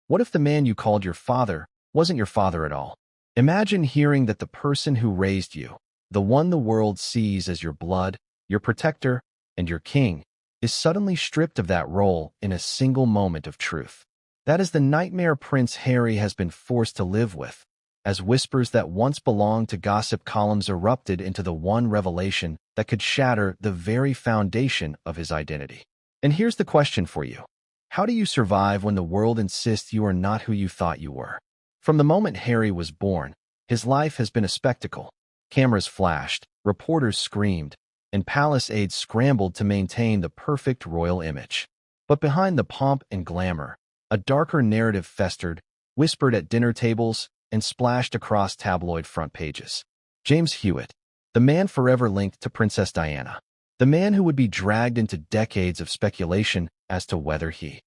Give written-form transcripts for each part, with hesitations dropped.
What if the man you called your father wasn't your father at all? Imagine hearing that the person who raised you, the one the world sees as your blood, your protector, and your king, is suddenly stripped of that role in a single moment of truth. That is the nightmare Prince Harry has been forced to live with, as whispers that once belonged to gossip columns erupted into the one revelation that could shatter the very foundation of his identity. And here's the question for you. How do you survive when the world insists you are not who you thought you were? From the moment Harry was born, his life has been a spectacle. Cameras flashed, reporters screamed, and palace aides scrambled to maintain the perfect royal image. But behind the pomp and glamour, a darker narrative festered, whispered at dinner tables, and splashed across tabloid front pages. James Hewitt, the man forever linked to Princess Diana, the man who would be dragged into decades of speculation as to whether he,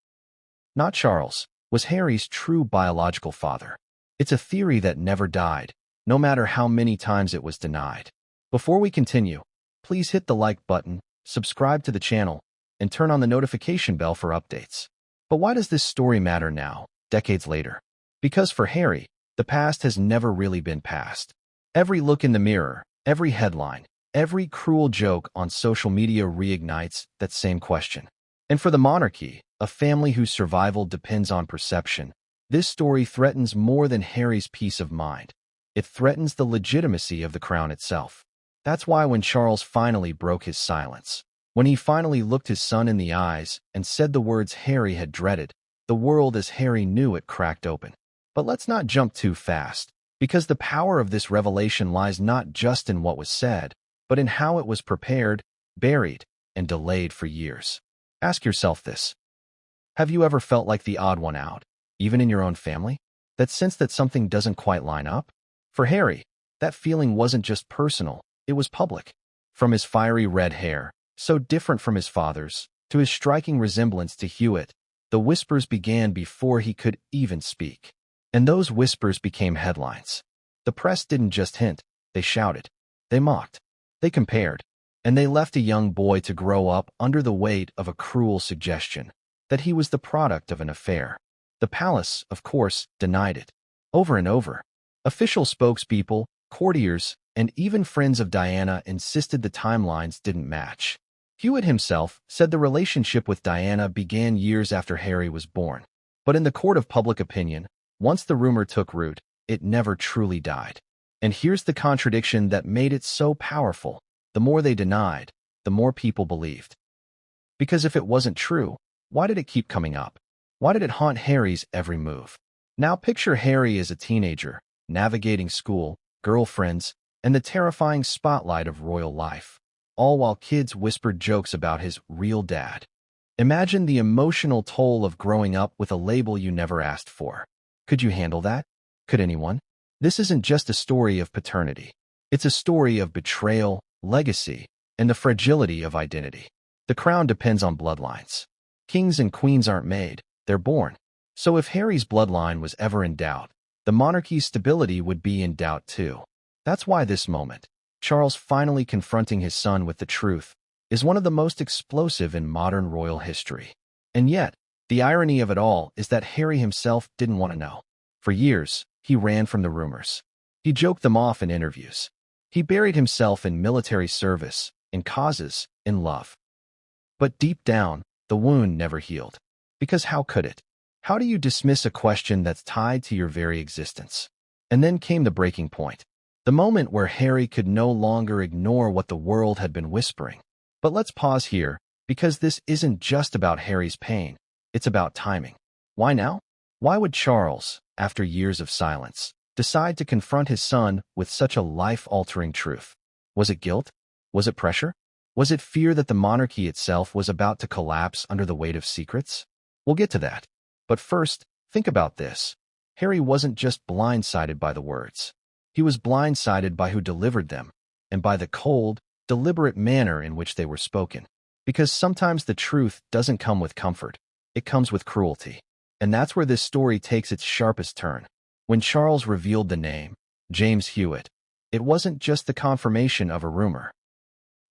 not Charles, was Harry's true biological father. It's a theory that never died, no matter how many times it was denied. Before we continue, please hit the like button, subscribe to the channel, and turn on the notification bell for updates. But why does this story matter now, decades later? Because for Harry, the past has never really been past. Every look in the mirror, every headline, every cruel joke on social media reignites that same question. And for the monarchy, a family whose survival depends on perception, this story threatens more than Harry's peace of mind. It threatens the legitimacy of the crown itself. That's why when Charles finally broke his silence, when he finally looked his son in the eyes and said the words Harry had dreaded, the world as Harry knew it cracked open. But let's not jump too fast, because the power of this revelation lies not just in what was said, but in how it was prepared, buried, and delayed for years. Ask yourself this. Have you ever felt like the odd one out, even in your own family? That sense that something doesn't quite line up? For Harry, that feeling wasn't just personal, it was public. From his fiery red hair, so different from his father's, to his striking resemblance to Hewitt, the whispers began before he could even speak. And those whispers became headlines. The press didn't just hint, they shouted, they mocked, they compared, and they left a young boy to grow up under the weight of a cruel suggestion that he was the product of an affair. The palace, of course, denied it, over and over. Official spokespeople, courtiers, and even friends of Diana insisted the timelines didn't match. Hewitt himself said the relationship with Diana began years after Harry was born. But in the court of public opinion, once the rumor took root, it never truly died. And here's the contradiction that made it so powerful. The more they denied, the more people believed. Because if it wasn't true, why did it keep coming up? Why did it haunt Harry's every move? Now picture Harry as a teenager, navigating school, girlfriends, and the terrifying spotlight of royal life, all while kids whispered jokes about his real dad. Imagine the emotional toll of growing up with a label you never asked for. Could you handle that? Could anyone? This isn't just a story of paternity. It's a story of betrayal, legacy, and the fragility of identity. The crown depends on bloodlines. Kings and queens aren't made, they're born. So if Harry's bloodline was ever in doubt, the monarchy's stability would be in doubt too. That's why this moment, Charles finally confronting his son with the truth, is one of the most explosive in modern royal history. And yet, the irony of it all is that Harry himself didn't want to know. For years, he ran from the rumors. He joked them off in interviews. He buried himself in military service, in causes, in love. But deep down, the wound never healed. Because how could it? How do you dismiss a question that's tied to your very existence? And then came the breaking point. The moment where Harry could no longer ignore what the world had been whispering. But let's pause here, because this isn't just about Harry's pain. It's about timing. Why now? Why would Charles, after years of silence, decide to confront his son with such a life-altering truth? Was it guilt? Was it pressure? Was it fear that the monarchy itself was about to collapse under the weight of secrets? We'll get to that. But first, think about this. Harry wasn't just blindsided by the words. He was blindsided by who delivered them, and by the cold, deliberate manner in which they were spoken. Because sometimes the truth doesn't come with comfort. It comes with cruelty. And that's where this story takes its sharpest turn. When Charles revealed the name, James Hewitt, it wasn't just the confirmation of a rumor.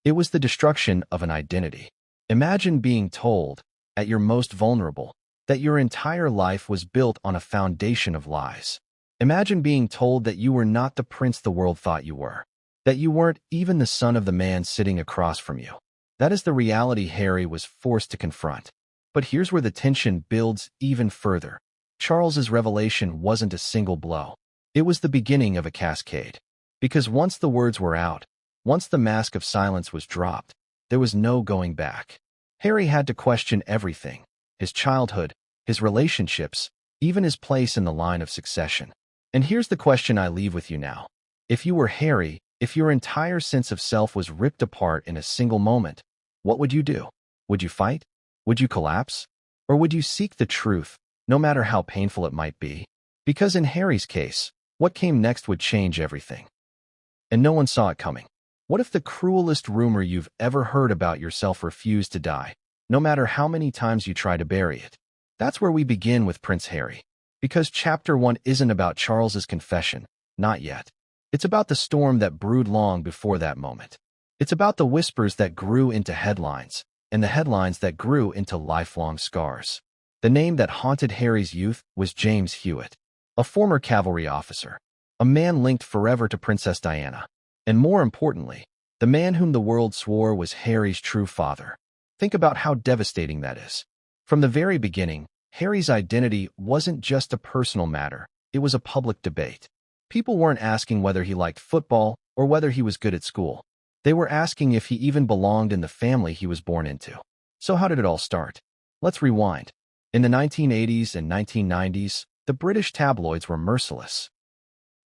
It was the destruction of an identity. Imagine being told, at your most vulnerable, that your entire life was built on a foundation of lies. Imagine being told that you were not the prince the world thought you were, that you weren't even the son of the man sitting across from you. That is the reality Harry was forced to confront. But here's where the tension builds even further. Charles's revelation wasn't a single blow. It was the beginning of a cascade. Because once the words were out, once the mask of silence was dropped, there was no going back. Harry had to question everything: his childhood, his relationships, even his place in the line of succession. And here's the question I leave with you now. If you were Harry, if your entire sense of self was ripped apart in a single moment, what would you do? Would you fight? Would you collapse? Or would you seek the truth, no matter how painful it might be? Because in Harry's case, what came next would change everything. And no one saw it coming. What if the cruelest rumor you've ever heard about yourself refused to die, no matter how many times you try to bury it? That's where we begin with Prince Harry. Because Chapter 1 isn't about Charles's confession, not yet. It's about the storm that brewed long before that moment. It's about the whispers that grew into headlines, and the headlines that grew into lifelong scars. The name that haunted Harry's youth was James Hewitt, a former cavalry officer, a man linked forever to Princess Diana, and more importantly, the man whom the world swore was Harry's true father. Think about how devastating that is. From the very beginning, Harry's identity wasn't just a personal matter, it was a public debate. People weren't asking whether he liked football or whether he was good at school. They were asking if he even belonged in the family he was born into. So how did it all start? Let's rewind. In the 1980s and 1990s, the British tabloids were merciless.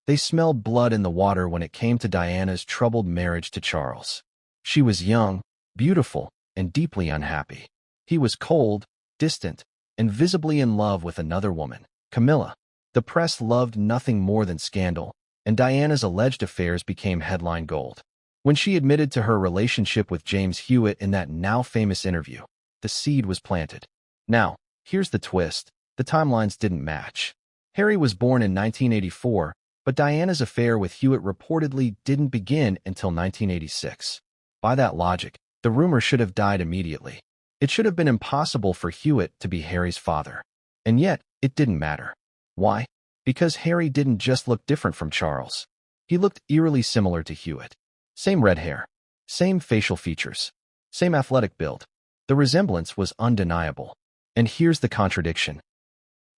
They smelled blood in the water when it came to Diana's troubled marriage to Charles. She was young, beautiful, and deeply unhappy. He was cold, distant, and visibly in love with another woman, Camilla. The press loved nothing more than scandal, and Diana's alleged affairs became headline gold. When she admitted to her relationship with James Hewitt in that now-famous interview, the seed was planted. Now, here's the twist. The timelines didn't match. Harry was born in 1984, but Diana's affair with Hewitt reportedly didn't begin until 1986. By that logic, the rumor should have died immediately. It should have been impossible for Hewitt to be Harry's father. And yet, it didn't matter. Why? Because Harry didn't just look different from Charles. He looked eerily similar to Hewitt. Same red hair, same facial features, same athletic build. The resemblance was undeniable. And here's the contradiction.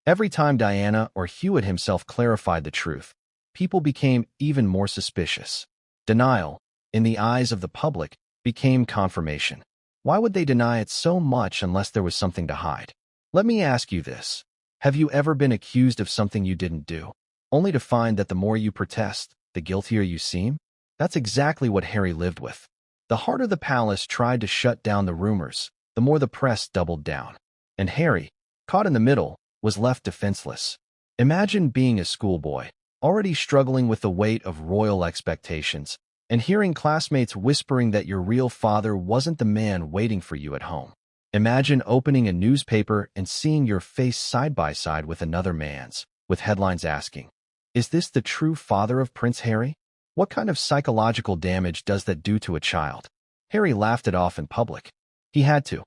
Every time Diana or Hewitt himself clarified the truth, people became even more suspicious. Denial, in the eyes of the public, became confirmation. Why would they deny it so much unless there was something to hide? Let me ask you this. Have you ever been accused of something you didn't do, only to find that the more you protest, the guiltier you seem? That's exactly what Harry lived with. The harder the palace tried to shut down the rumors, the more the press doubled down. And Harry, caught in the middle, was left defenseless. Imagine being a schoolboy, already struggling with the weight of royal expectations, and hearing classmates whispering that your real father wasn't the man waiting for you at home. Imagine opening a newspaper and seeing your face side by side with another man's, with headlines asking, "Is this the true father of Prince Harry?" What kind of psychological damage does that do to a child? Harry laughed it off in public. He had to.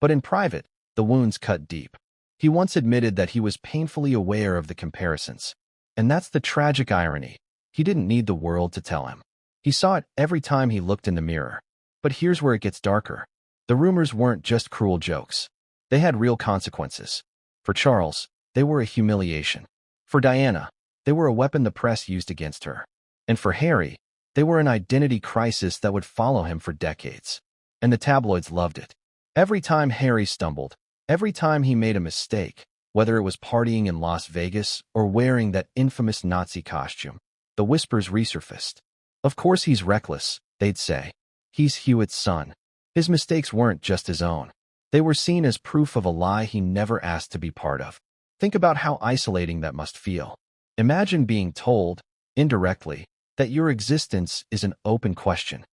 But in private, the wounds cut deep. He once admitted that he was painfully aware of the comparisons. And that's the tragic irony. He didn't need the world to tell him. He saw it every time he looked in the mirror. But here's where it gets darker. The rumors weren't just cruel jokes. They had real consequences. For Charles, they were a humiliation. For Diana, they were a weapon the press used against her. And for Harry, they were an identity crisis that would follow him for decades. And the tabloids loved it. Every time Harry stumbled, every time he made a mistake, whether it was partying in Las Vegas or wearing that infamous Nazi costume, the whispers resurfaced. Of course he's reckless, they'd say. He's Hewitt's son. His mistakes weren't just his own. They were seen as proof of a lie he never asked to be part of. Think about how isolating that must feel. Imagine being told, indirectly, that your existence is an open question.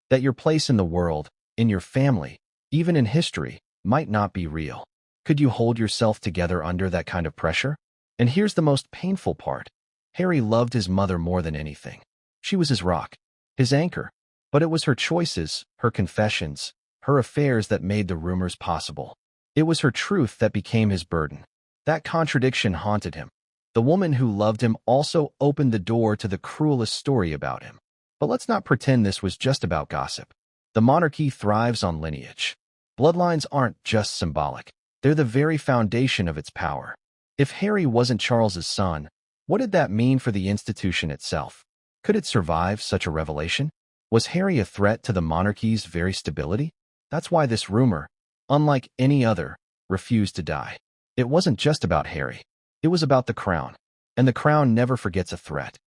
That your place in the world, in your family, even in history, might not be real. Could you hold yourself together under that kind of pressure? And here's the most painful part. Harry loved his mother more than anything. She was his rock, his anchor. But it was her choices, her confessions, her affairs that made the rumors possible. It was her truth that became his burden. That contradiction haunted him. The woman who loved him also opened the door to the cruelest story about him. But let's not pretend this was just about gossip. The monarchy thrives on lineage. Bloodlines aren't just symbolic. They're the very foundation of its power. If Harry wasn't Charles's son, what did that mean for the institution itself? Could it survive such a revelation? Was Harry a threat to the monarchy's very stability? That's why this rumor, unlike any other, refused to die. It wasn't just about Harry. It was about the crown. And the crown never forgets a threat.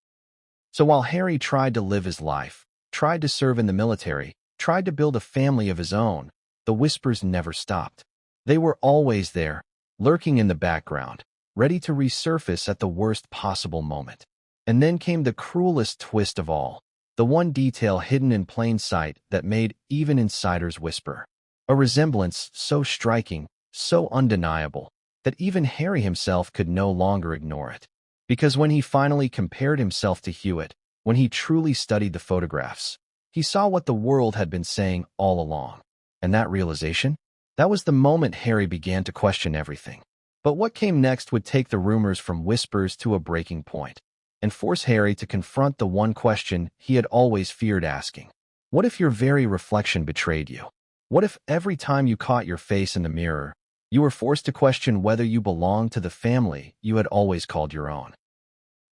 So while Harry tried to live his life, tried to serve in the military, tried to build a family of his own, the whispers never stopped. They were always there, lurking in the background, ready to resurface at the worst possible moment. And then came the cruelest twist of all, the one detail hidden in plain sight that made even insiders whisper. A resemblance so striking, so undeniable, that even Harry himself could no longer ignore it. Because when he finally compared himself to Hewitt, when he truly studied the photographs, he saw what the world had been saying all along. And that realization? That was the moment Harry began to question everything. But what came next would take the rumors from whispers to a breaking point, and force Harry to confront the one question he had always feared asking. What if your very reflection betrayed you? What if every time you caught your face in the mirror, you were forced to question whether you belonged to the family you had always called your own?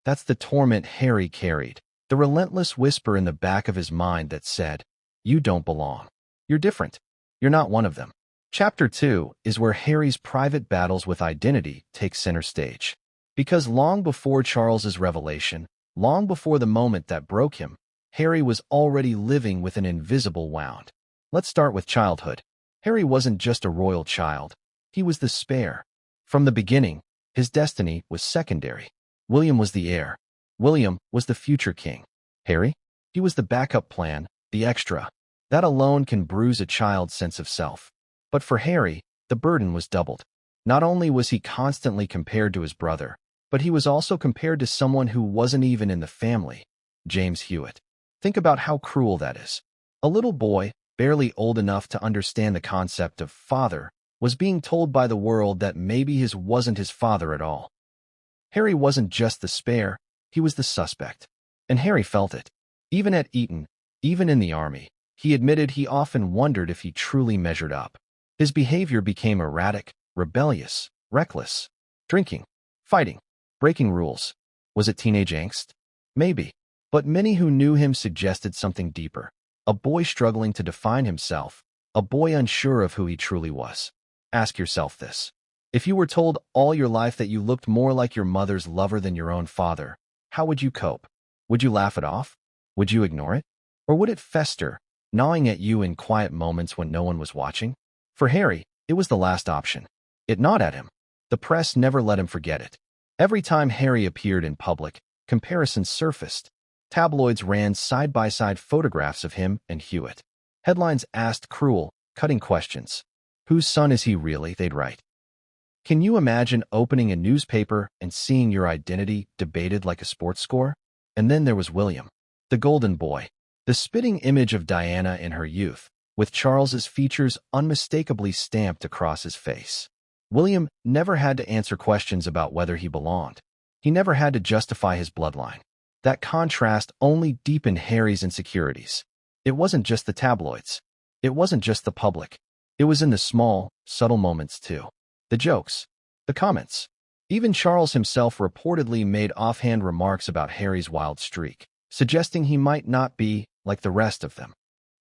That's the torment Harry carried, the relentless whisper in the back of his mind that said, "You don't belong. You're different. You're not one of them." Chapter 2 is where Harry's private battles with identity take center stage. Because long before Charles's revelation, long before the moment that broke him, Harry was already living with an invisible wound. Let's start with childhood. Harry wasn't just a royal child. He was the spare. From the beginning, his destiny was secondary. William was the heir. William was the future king. Harry? He was the backup plan, the extra. That alone can bruise a child's sense of self. But for Harry, the burden was doubled. Not only was he constantly compared to his brother, but he was also compared to someone who wasn't even in the family, James Hewitt. Think about how cruel that is. A little boy, barely old enough to understand the concept of father, was being told by the world that maybe his wasn't his father at all. Harry wasn't just the spare, he was the suspect. And Harry felt it. Even at Eton, even in the army, he admitted he often wondered if he truly measured up. His behavior became erratic, rebellious, reckless. Drinking, fighting, breaking rules. Was it teenage angst? Maybe. But many who knew him suggested something deeper. A boy struggling to define himself. A boy unsure of who he truly was. Ask yourself this. If you were told all your life that you looked more like your mother's lover than your own father, how would you cope? Would you laugh it off? Would you ignore it? Or would it fester, gnawing at you in quiet moments when no one was watching? For Harry, it was the last option. It gnawed at him. The press never let him forget it. Every time Harry appeared in public, comparisons surfaced. Tabloids ran side-by-side photographs of him and Hewitt. Headlines asked cruel, cutting questions. Whose son is he really? They'd write. Can you imagine opening a newspaper and seeing your identity debated like a sports score? And then there was William, the golden boy, the spitting image of Diana in her youth, with Charles's features unmistakably stamped across his face. William never had to answer questions about whether he belonged. He never had to justify his bloodline. That contrast only deepened Harry's insecurities. It wasn't just the tabloids. It wasn't just the public. It was in the small, subtle moments too. The jokes, the comments. Even Charles himself reportedly made offhand remarks about Harry's wild streak, suggesting he might not be like the rest of them.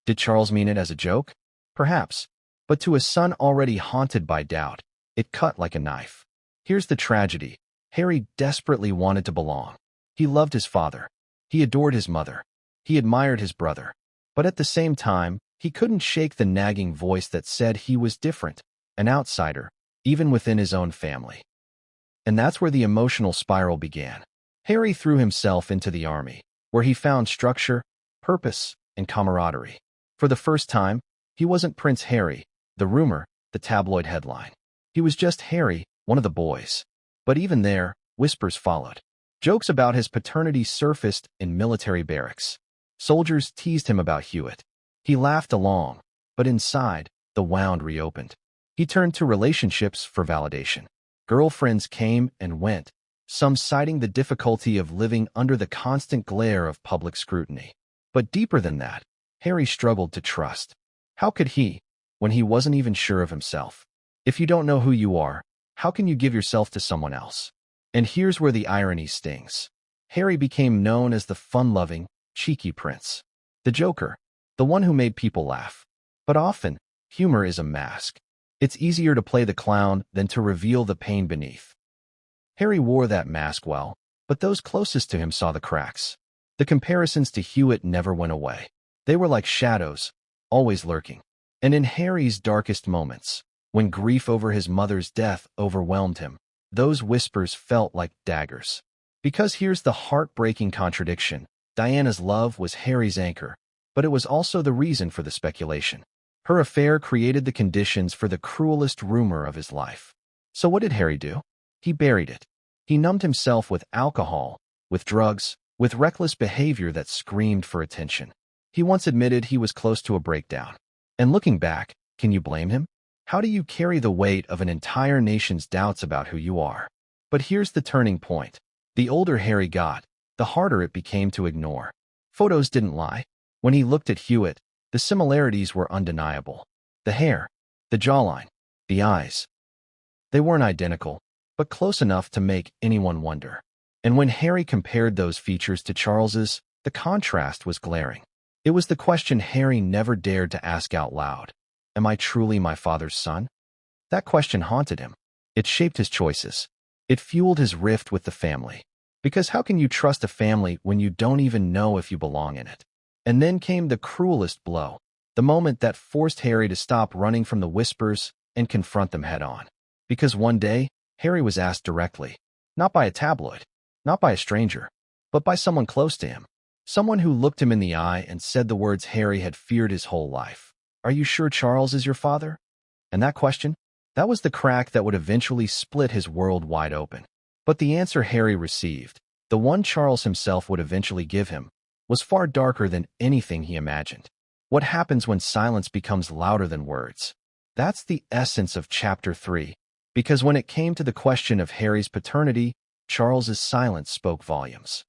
Did Charles mean it as a joke? Perhaps. But to a son already haunted by doubt, it cut like a knife. Here's the tragedy. Harry desperately wanted to belong. He loved his father. He adored his mother. He admired his brother. But at the same time, he couldn't shake the nagging voice that said he was different, an outsider, even within his own family. And that's where the emotional spiral began. Harry threw himself into the army, where he found structure, purpose, and camaraderie. For the first time, he wasn't Prince Harry, the rumor, the tabloid headline. He was just Harry, one of the boys. But even there, whispers followed. Jokes about his paternity surfaced in military barracks. Soldiers teased him about Hewitt. He laughed along, but inside, the wound reopened. He turned to relationships for validation. Girlfriends came and went, some citing the difficulty of living under the constant glare of public scrutiny. But deeper than that, Harry struggled to trust. How could he, when he wasn't even sure of himself? If you don't know who you are, how can you give yourself to someone else? And here's where the irony stings. Harry became known as the fun-loving, cheeky prince. The joker, the one who made people laugh. But often, humor is a mask. It's easier to play the clown than to reveal the pain beneath. Harry wore that mask well, but those closest to him saw the cracks. The comparisons to Hewitt never went away. They were like shadows, always lurking. And in Harry's darkest moments, when grief over his mother's death overwhelmed him, those whispers felt like daggers. Because here's the heartbreaking contradiction. Diana's love was Harry's anchor, but it was also the reason for the speculation. Her affair created the conditions for the cruelest rumor of his life. So what did Harry do? He buried it. He numbed himself with alcohol, with drugs, with reckless behavior that screamed for attention. He once admitted he was close to a breakdown. And looking back, can you blame him? How do you carry the weight of an entire nation's doubts about who you are? But here's the turning point. The older Harry got, the harder it became to ignore. Photos didn't lie. When he looked at Hewitt, the similarities were undeniable. The hair, the jawline, the eyes. They weren't identical, but close enough to make anyone wonder. And when Harry compared those features to Charles's, the contrast was glaring. It was the question Harry never dared to ask out loud. Am I truly my father's son? That question haunted him. It shaped his choices. It fueled his rift with the family. Because how can you trust a family when you don't even know if you belong in it? And then came the cruelest blow, the moment that forced Harry to stop running from the whispers and confront them head-on. Because one day, Harry was asked directly, not by a tabloid, not by a stranger, but by someone close to him, someone who looked him in the eye and said the words Harry had feared his whole life. Are you sure Charles is your father? And that question, that was the crack that would eventually split his world wide open. But the answer Harry received, the one Charles himself would eventually give him, was far darker than anything he imagined. What happens when silence becomes louder than words? That's the essence of Chapter 3, because when it came to the question of Harry's paternity, Charles's silence spoke volumes.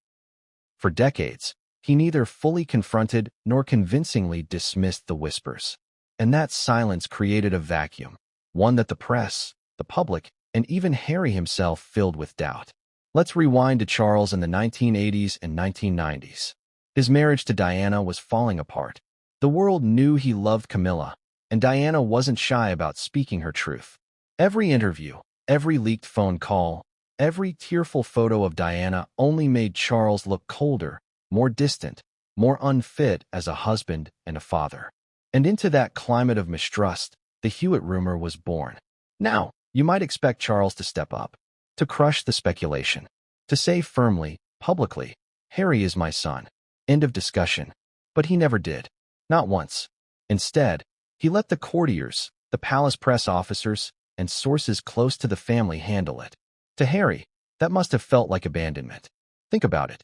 For decades, he neither fully confronted nor convincingly dismissed the whispers. And that silence created a vacuum, one that the press, the public, and even Harry himself filled with doubt. Let's rewind to Charles in the 1980s and 1990s. His marriage to Diana was falling apart. The world knew he loved Camilla, and Diana wasn't shy about speaking her truth. Every interview, every leaked phone call, every tearful photo of Diana only made Charles look colder, more distant, more unfit as a husband and a father. And into that climate of mistrust, the Hewitt rumor was born. Now, you might expect Charles to step up, to crush the speculation, to say firmly, publicly, Harry is my son. End of discussion. But he never did. Not once. Instead, he let the courtiers, the palace press officers, and sources close to the family handle it. To Harry, that must have felt like abandonment. Think about it.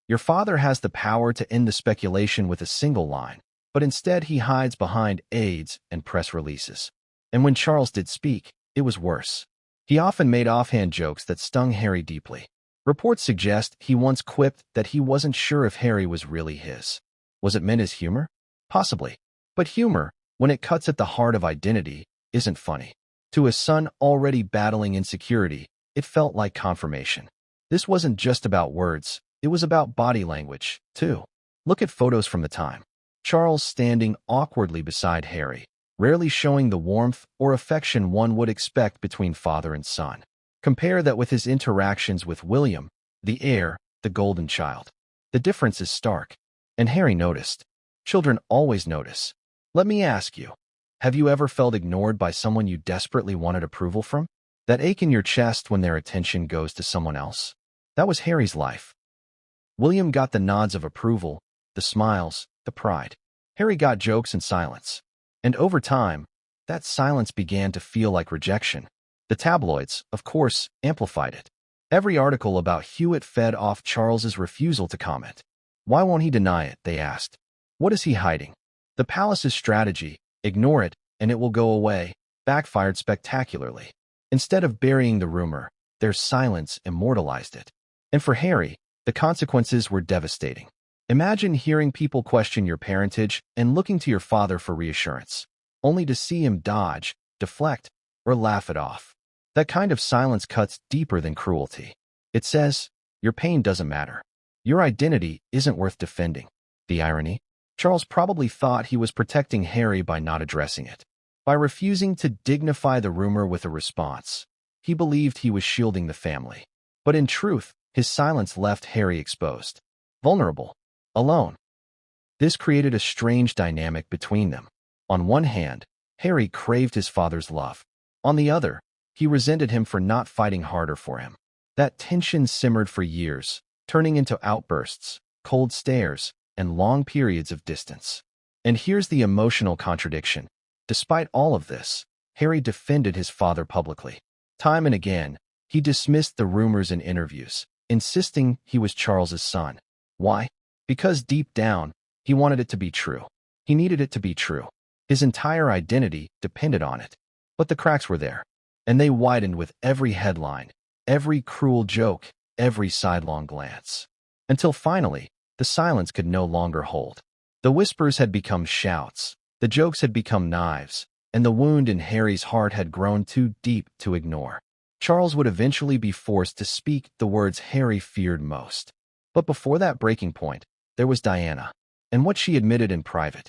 Your father has the power to end the speculation with a single line, but instead he hides behind aides and press releases. And when Charles did speak, it was worse. He often made offhand jokes that stung Harry deeply. Reports suggest he once quipped that he wasn't sure if Harry was really his. Was it meant as humor? Possibly. But humor, when it cuts at the heart of identity, isn't funny. To his son already battling insecurity, it felt like confirmation. This wasn't just about words, it was about body language, too. Look at photos from the time. Charles standing awkwardly beside Harry, rarely showing the warmth or affection one would expect between father and son. Compare that with his interactions with William, the heir, the golden child. The difference is stark. And Harry noticed. Children always notice. Let me ask you, have you ever felt ignored by someone you desperately wanted approval from? That ache in your chest when their attention goes to someone else? That was Harry's life. William got the nods of approval, the smiles, the pride. Harry got jokes and silence. And over time, that silence began to feel like rejection. The tabloids, of course, amplified it. Every article about Hewitt fed off Charles's refusal to comment. Why won't he deny it, they asked. What is he hiding? The palace's strategy, ignore it, and it will go away, backfired spectacularly. Instead of burying the rumor, their silence immortalized it. And for Harry, the consequences were devastating. Imagine hearing people question your parentage and looking to your father for reassurance, only to see him dodge, deflect, or laugh it off. That kind of silence cuts deeper than cruelty. It says, your pain doesn't matter. Your identity isn't worth defending. The irony? Charles probably thought he was protecting Harry by not addressing it. By refusing to dignify the rumor with a response, he believed he was shielding the family. But in truth, his silence left Harry exposed, vulnerable, alone. This created a strange dynamic between them. On one hand, Harry craved his father's love. On the other, he resented him for not fighting harder for him. That tension simmered for years, turning into outbursts, cold stares, and long periods of distance. And here's the emotional contradiction. Despite all of this, Harry defended his father publicly. Time and again, he dismissed the rumors in interviews, insisting he was Charles's son. Why? Because deep down, he wanted it to be true. He needed it to be true. His entire identity depended on it. But the cracks were there, and they widened with every headline, every cruel joke, every sidelong glance. Until finally, the silence could no longer hold. The whispers had become shouts, the jokes had become knives, and the wound in Harry's heart had grown too deep to ignore. Charles would eventually be forced to speak the words Harry feared most. But before that breaking point, there was Diana, and what she admitted in private.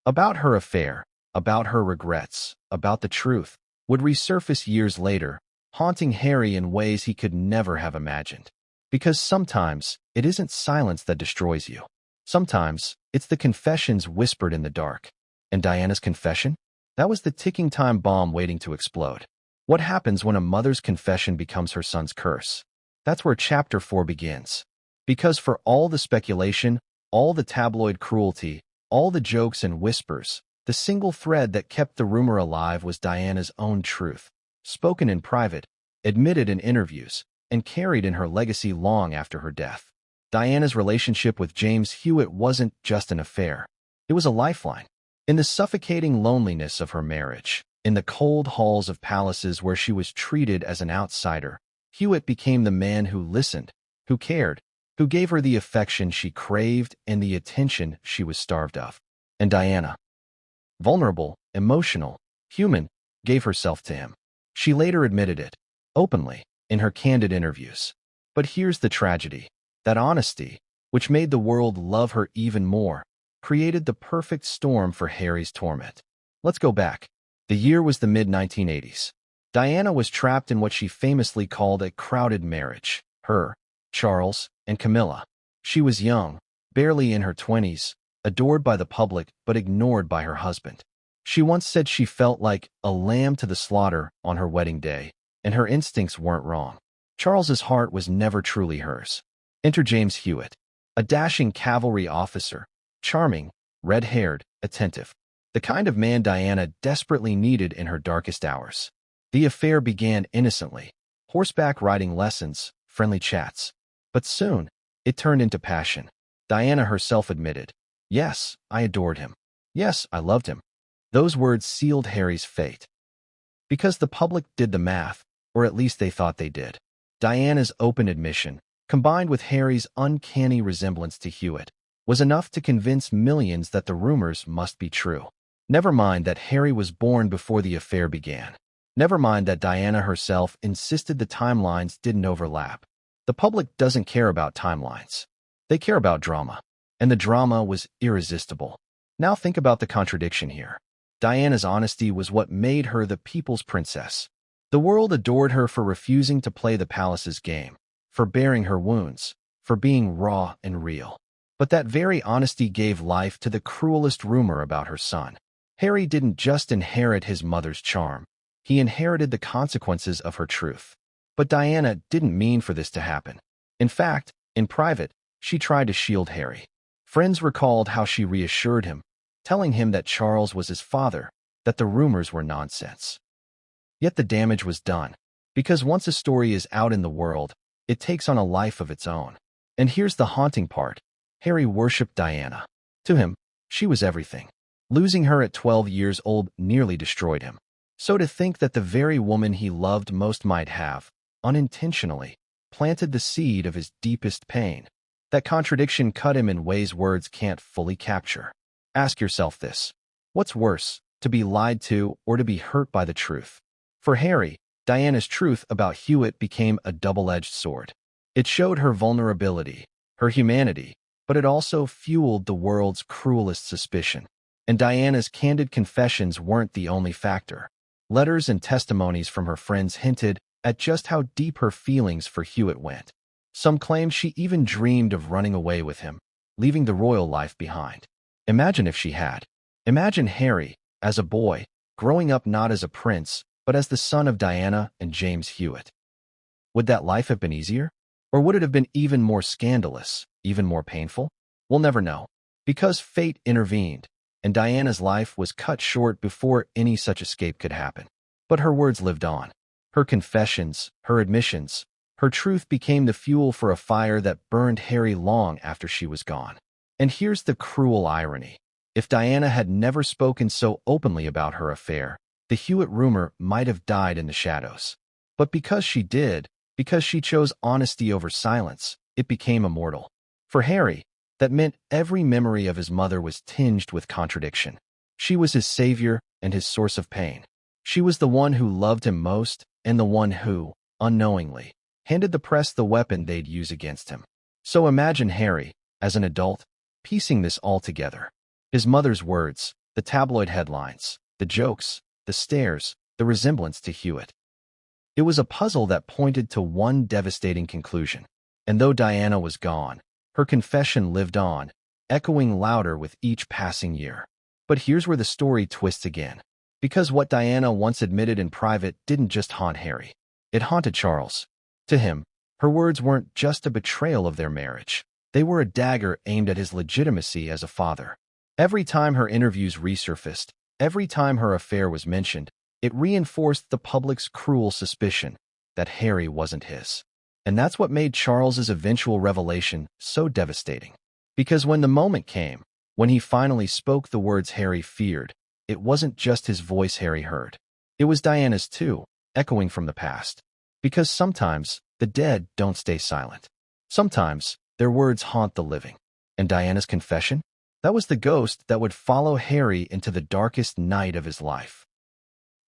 About her affair, about her regrets, about the truth, would resurface years later, haunting Harry in ways he could never have imagined. Because sometimes, it isn't silence that destroys you. Sometimes, it's the confessions whispered in the dark. And Diana's confession? That was the ticking time bomb waiting to explode. What happens when a mother's confession becomes her son's curse? That's where Chapter 4 begins. Because for all the speculation, all the tabloid cruelty, all the jokes and whispers, the single thread that kept the rumor alive was Diana's own truth, spoken in private, admitted in interviews, and carried in her legacy long after her death. Diana's relationship with James Hewitt wasn't just an affair. It was a lifeline. In the suffocating loneliness of her marriage, in the cold halls of palaces where she was treated as an outsider, Hewitt became the man who listened, who cared, who gave her the affection she craved and the attention she was starved of. And Diana, vulnerable, emotional, human, gave herself to him. She later admitted it, openly, in her candid interviews. But here's the tragedy. That honesty, which made the world love her even more, created the perfect storm for Harry's torment. Let's go back. The year was the mid-1980s. Diana was trapped in what she famously called a crowded marriage. Her, Charles, and Camilla. She was young, barely in her 20s, adored by the public but ignored by her husband. She once said she felt like a lamb to the slaughter on her wedding day, and her instincts weren't wrong. Charles's heart was never truly hers. Enter James Hewitt, a dashing cavalry officer, charming, red-haired, attentive. The kind of man Diana desperately needed in her darkest hours. The affair began innocently, horseback riding lessons, friendly chats. But soon, it turned into passion. Diana herself admitted, "Yes, I adored him. Yes, I loved him." Those words sealed Harry's fate. Because the public did the math, or at least they thought they did. Diana's open admission, combined with Harry's uncanny resemblance to Hewitt, was enough to convince millions that the rumors must be true. Never mind that Harry was born before the affair began. Never mind that Diana herself insisted the timelines didn't overlap. The public doesn't care about timelines. They care about drama. And the drama was irresistible. Now think about the contradiction here. Diana's honesty was what made her the people's princess. The world adored her for refusing to play the palace's game, for bearing her wounds, for being raw and real. But that very honesty gave life to the cruelest rumor about her son. Harry didn't just inherit his mother's charm. He inherited the consequences of her truth. But Diana didn't mean for this to happen. In fact, in private, she tried to shield Harry. Friends recalled how she reassured him, telling him that Charles was his father, that the rumors were nonsense. Yet the damage was done. Because once a story is out in the world, it takes on a life of its own. And here's the haunting part. Harry worshipped Diana. To him, she was everything. Losing her at 12 years old nearly destroyed him. So to think that the very woman he loved most might have, unintentionally, planted the seed of his deepest pain, that contradiction cut him in ways words can't fully capture. Ask yourself this: what's worse, to be lied to or to be hurt by the truth? For Harry, Diana's truth about Hewitt became a double-edged sword. It showed her vulnerability, her humanity, but it also fueled the world's cruelest suspicion. And Diana's candid confessions weren't the only factor. Letters and testimonies from her friends hinted at just how deep her feelings for Hewitt went. Some claimed she even dreamed of running away with him, leaving the royal life behind. Imagine if she had. Imagine Harry, as a boy, growing up not as a prince, but as the son of Diana and James Hewitt. Would that life have been easier? Or would it have been even more scandalous, even more painful? We'll never know, because fate intervened, and Diana's life was cut short before any such escape could happen. But her words lived on. Her confessions, her admissions, her truth became the fuel for a fire that burned Harry long after she was gone. And here's the cruel irony. If Diana had never spoken so openly about her affair, the Hewitt rumor might have died in the shadows. But because she did, because she chose honesty over silence, it became immortal. For Harry, that meant every memory of his mother was tinged with contradiction. She was his savior and his source of pain. She was the one who loved him most and the one who, unknowingly, handed the press the weapon they'd use against him. So imagine Harry, as an adult, piecing this all together. His mother's words, the tabloid headlines, the jokes, the stares, the resemblance to Hewitt. It was a puzzle that pointed to one devastating conclusion. And though Diana was gone, her confession lived on, echoing louder with each passing year. But here's where the story twists again. Because what Diana once admitted in private didn't just haunt Harry. It haunted Charles. To him, her words weren't just a betrayal of their marriage. They were a dagger aimed at his legitimacy as a father. Every time her interviews resurfaced, every time her affair was mentioned, it reinforced the public's cruel suspicion that Harry wasn't his. And that's what made Charles's eventual revelation so devastating. Because when the moment came, when he finally spoke the words Harry feared, it wasn't just his voice Harry heard. It was Diana's too, echoing from the past. Because sometimes the dead don't stay silent. Sometimes their words haunt the living. And Diana's confession? That was the ghost that would follow Harry into the darkest night of his life.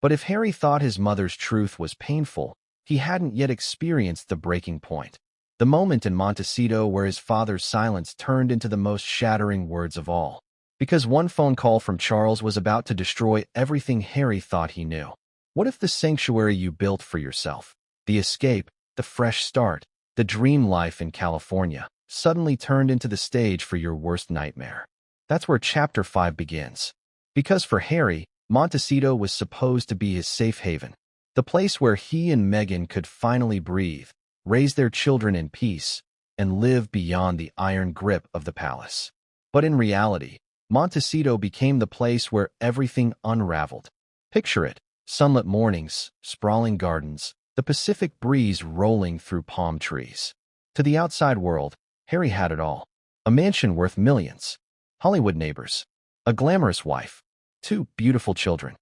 But if Harry thought his mother's truth was painful, he hadn't yet experienced the breaking point. The moment in Montecito where his father's silence turned into the most shattering words of all. Because one phone call from Charles was about to destroy everything Harry thought he knew. What if the sanctuary you built for yourself, the escape, the fresh start, the dream life in California, suddenly turned into the stage for your worst nightmare? That's where Chapter 5 begins. Because for Harry, Montecito was supposed to be his safe haven, the place where he and Meghan could finally breathe, raise their children in peace, and live beyond the iron grip of the palace. But in reality, Montecito became the place where everything unraveled. Picture it: sunlit mornings, sprawling gardens, the Pacific breeze rolling through palm trees. To the outside world, Harry had it all. A mansion worth millions, Hollywood neighbors, a glamorous wife, 2 beautiful children.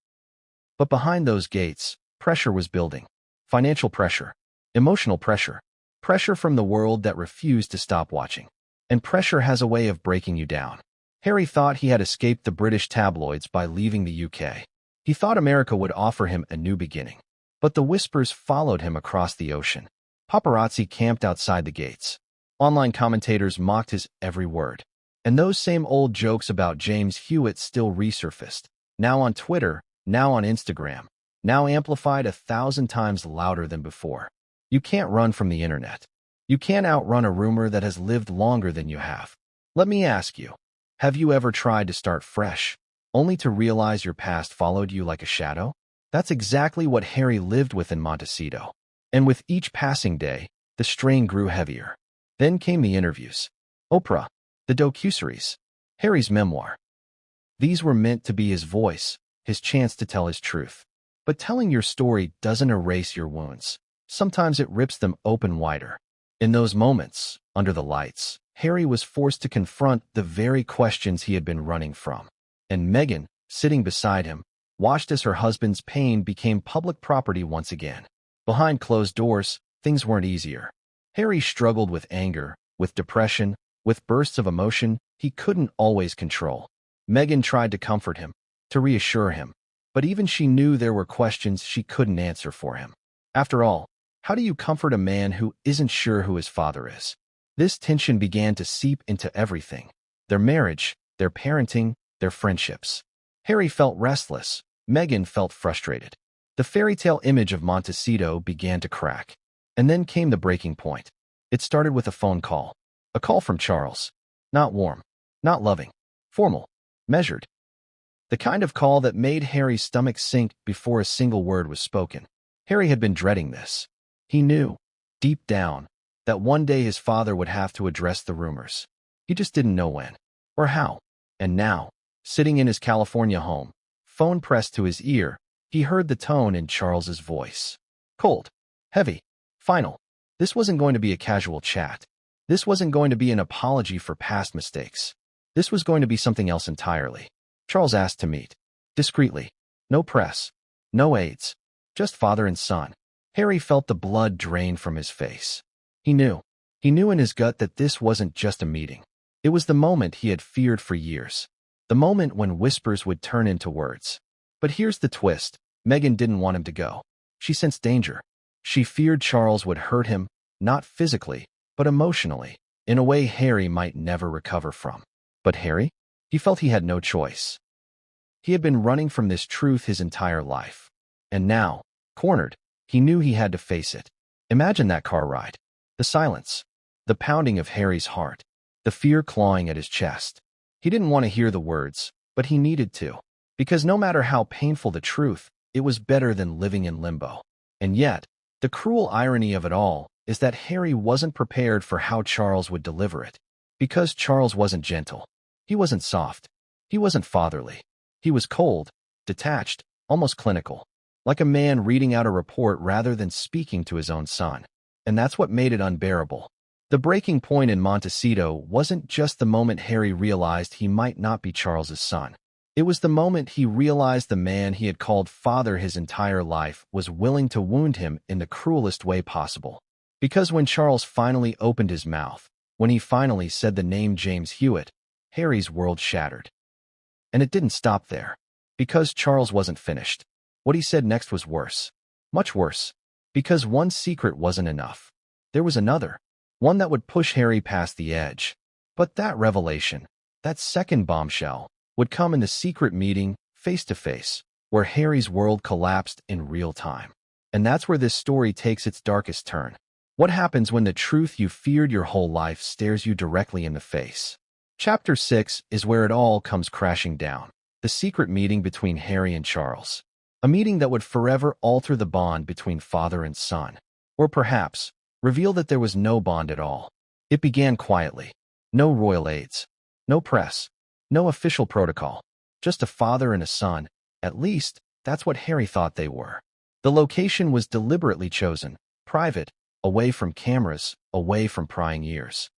But behind those gates, pressure was building. Financial pressure, emotional pressure, pressure from the world that refused to stop watching. And pressure has a way of breaking you down. Harry thought he had escaped the British tabloids by leaving the UK. He thought America would offer him a new beginning. But the whispers followed him across the ocean. Paparazzi camped outside the gates. Online commentators mocked his every word. And those same old jokes about James Hewitt still resurfaced, now on Twitter, now on Instagram, now amplified 1,000 times louder than before. You can't run from the internet. You can't outrun a rumor that has lived longer than you have. Let me ask you, have you ever tried to start fresh, only to realize your past followed you like a shadow? That's exactly what Harry lived with in Montecito. And with each passing day, the strain grew heavier. Then came the interviews. Oprah, the docuseries, Harry's memoir. These were meant to be his voice, his chance to tell his truth. But telling your story doesn't erase your wounds. Sometimes it rips them open wider. In those moments, under the lights, Harry was forced to confront the very questions he had been running from. And Meghan, sitting beside him, watched as her husband's pain became public property once again. Behind closed doors, things weren't easier. Harry struggled with anger, with depression, with bursts of emotion he couldn't always control. Meghan tried to comfort him, to reassure him, but even she knew there were questions she couldn't answer for him. After all, how do you comfort a man who isn't sure who his father is? This tension began to seep into everything: their marriage, their parenting, their friendships. Harry felt restless. Meghan felt frustrated. The fairy tale image of Montecito began to crack. And then came the breaking point. It started with a phone call. A call from Charles. Not warm, not loving, formal, measured. The kind of call that made Harry's stomach sink before a single word was spoken. Harry had been dreading this. He knew, deep down, that one day his father would have to address the rumors. He just didn't know when or how. And now, sitting in his California home, phone pressed to his ear, he heard the tone in Charles's voice. Cold, heavy, final. This wasn't going to be a casual chat. This wasn't going to be an apology for past mistakes. This was going to be something else entirely. Charles asked to meet. Discreetly. No press. No aides. Just father and son. Harry felt the blood drain from his face. He knew. He knew in his gut that this wasn't just a meeting. It was the moment he had feared for years. The moment when whispers would turn into words. But here's the twist. Meghan didn't want him to go. She sensed danger. She feared Charles would hurt him, not physically, but emotionally, in a way Harry might never recover from. But Harry? He felt he had no choice. He had been running from this truth his entire life. And now, cornered, he knew he had to face it. Imagine that car ride. The silence. The pounding of Harry's heart. The fear clawing at his chest. He didn't want to hear the words, but he needed to. Because no matter how painful the truth, it was better than living in limbo. And yet, the cruel irony of it all is that Harry wasn't prepared for how Charles would deliver it. Because Charles wasn't gentle. He wasn't soft. He wasn't fatherly. He was cold, detached, almost clinical. Like a man reading out a report rather than speaking to his own son. And that's what made it unbearable. The breaking point in Montecito wasn't just the moment Harry realized he might not be Charles's son. It was the moment he realized the man he had called father his entire life was willing to wound him in the cruelest way possible. Because when Charles finally opened his mouth, when he finally said the name James Hewitt, Harry's world shattered. And it didn't stop there. Because Charles wasn't finished. What he said next was worse. Much worse. Because one secret wasn't enough. There was another. One that would push Harry past the edge. But that revelation, that second bombshell, would come in the secret meeting, face to face, where Harry's world collapsed in real time. And that's where this story takes its darkest turn. What happens when the truth you feared your whole life stares you directly in the face? Chapter 6 is where it all comes crashing down. The secret meeting between Harry and Charles. A meeting that would forever alter the bond between father and son. Or perhaps, reveal that there was no bond at all. It began quietly. No royal aides. No press. No official protocol. Just a father and a son. At least, that's what Harry thought they were. The location was deliberately chosen. Private. Away from cameras. Away from prying ears.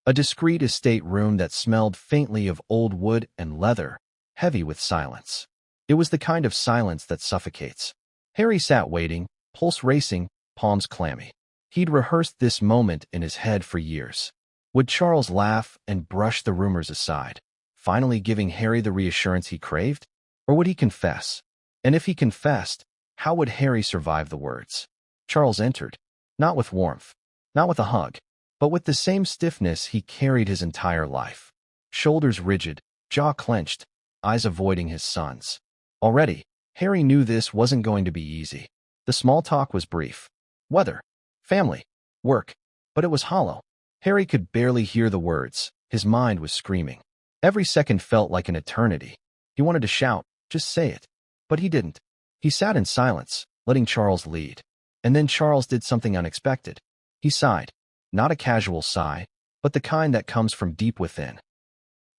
A discreet estate room that smelled faintly of old wood and leather, heavy with silence. It was the kind of silence that suffocates. Harry sat waiting, pulse racing, palms clammy. He'd rehearsed this moment in his head for years. Would Charles laugh and brush the rumors aside, finally giving Harry the reassurance he craved? Or would he confess? And if he confessed, how would Harry survive the words? Charles entered, not with warmth, not with a hug, but with the same stiffness he carried his entire life. Shoulders rigid, jaw clenched, eyes avoiding his son's. Already, Harry knew this wasn't going to be easy. The small talk was brief. Weather, family, work, but it was hollow. Harry could barely hear the words. His mind was screaming. Every second felt like an eternity. He wanted to shout, just say it. But he didn't. He sat in silence, letting Charles lead. And then Charles did something unexpected. He sighed. Not a casual sigh, but the kind that comes from deep within.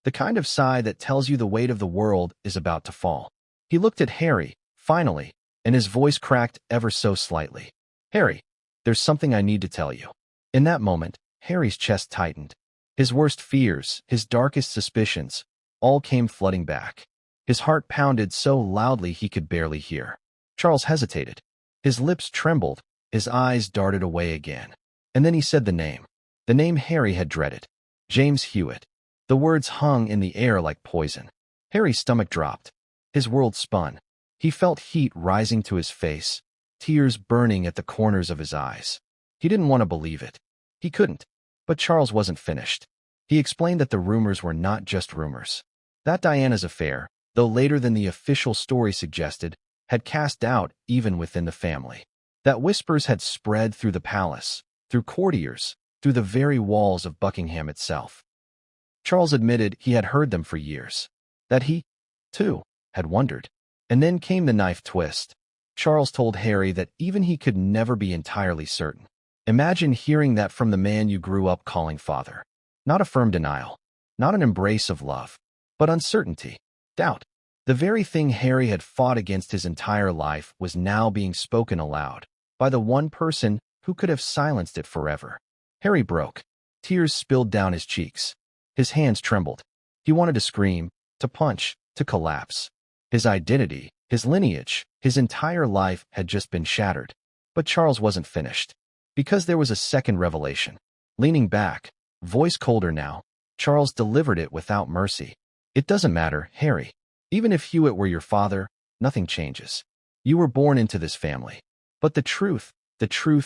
The kind of sigh that tells you the weight of the world is about to fall. He looked at Harry, finally, and his voice cracked ever so slightly. Harry, there's something I need to tell you. In that moment, Harry's chest tightened. His worst fears, his darkest suspicions, all came flooding back. His heart pounded so loudly he could barely hear. Charles hesitated. His lips trembled, his eyes darted away again. And then he said the name Harry had dreaded. James Hewitt. The words hung in the air like poison. Harry's stomach dropped. His world spun. He felt heat rising to his face, tears burning at the corners of his eyes. He didn't want to believe it. He couldn't. But Charles wasn't finished. He explained that the rumors were not just rumors. That Diana's affair, though later than the official story suggested, had cast doubt even within the family. That whispers had spread through the palace, through courtiers, through the very walls of Buckingham itself. Charles admitted he had heard them for years. That he, too, had wondered. And then came the knife twist. Charles told Harry that even he could never be entirely certain. Imagine hearing that from the man you grew up calling father. Not a firm denial, not an embrace of love, but uncertainty, doubt. The very thing Harry had fought against his entire life was now being spoken aloud by the one person who could have silenced it forever. Harry broke. Tears spilled down his cheeks. His hands trembled. He wanted to scream, to punch, to collapse. His identity, his lineage, his entire life had just been shattered. But Charles wasn't finished. Because there was a second revelation. Leaning back, voice colder now, Charles delivered it without mercy. It doesn't matter, Harry. Even if Hewitt were your father, nothing changes. You were born into this family. But the truth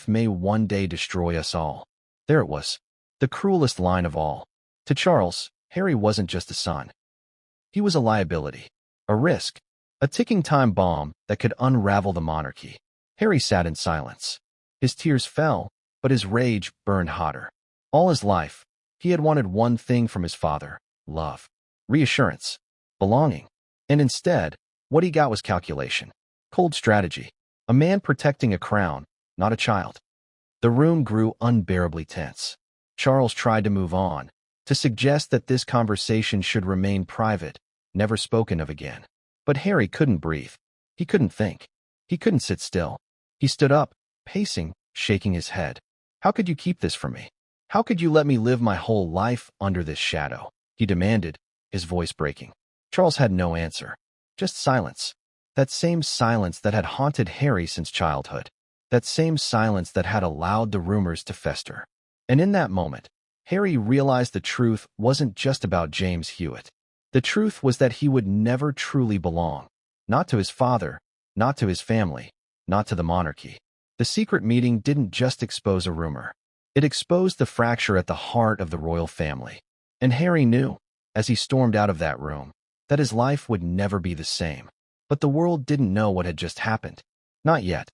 may one day destroy us all. There it was. The cruelest line of all. To Charles, Harry wasn't just a son. He was a liability, a risk, a ticking time bomb that could unravel the monarchy. Harry sat in silence. His tears fell, but his rage burned hotter. All his life, he had wanted one thing from his father: love, reassurance, belonging. And instead, what he got was calculation, cold strategy, a man protecting a crown, not a child. The room grew unbearably tense. Charles tried to move on, to suggest that this conversation should remain private, never spoken of again. But Harry couldn't breathe. He couldn't think. He couldn't sit still. He stood up, pacing, shaking his head. How could you keep this from me? How could you let me live my whole life under this shadow? He demanded, his voice breaking. Charles had no answer. Just silence. That same silence that had haunted Harry since childhood. That same silence that had allowed the rumors to fester. And in that moment, Harry realized the truth wasn't just about James Hewitt. The truth was that he would never truly belong. Not to his father, not to his family, not to the monarchy. The secret meeting didn't just expose a rumor. It exposed the fracture at the heart of the royal family. And Harry knew, as he stormed out of that room, that his life would never be the same. But the world didn't know what had just happened. Not yet.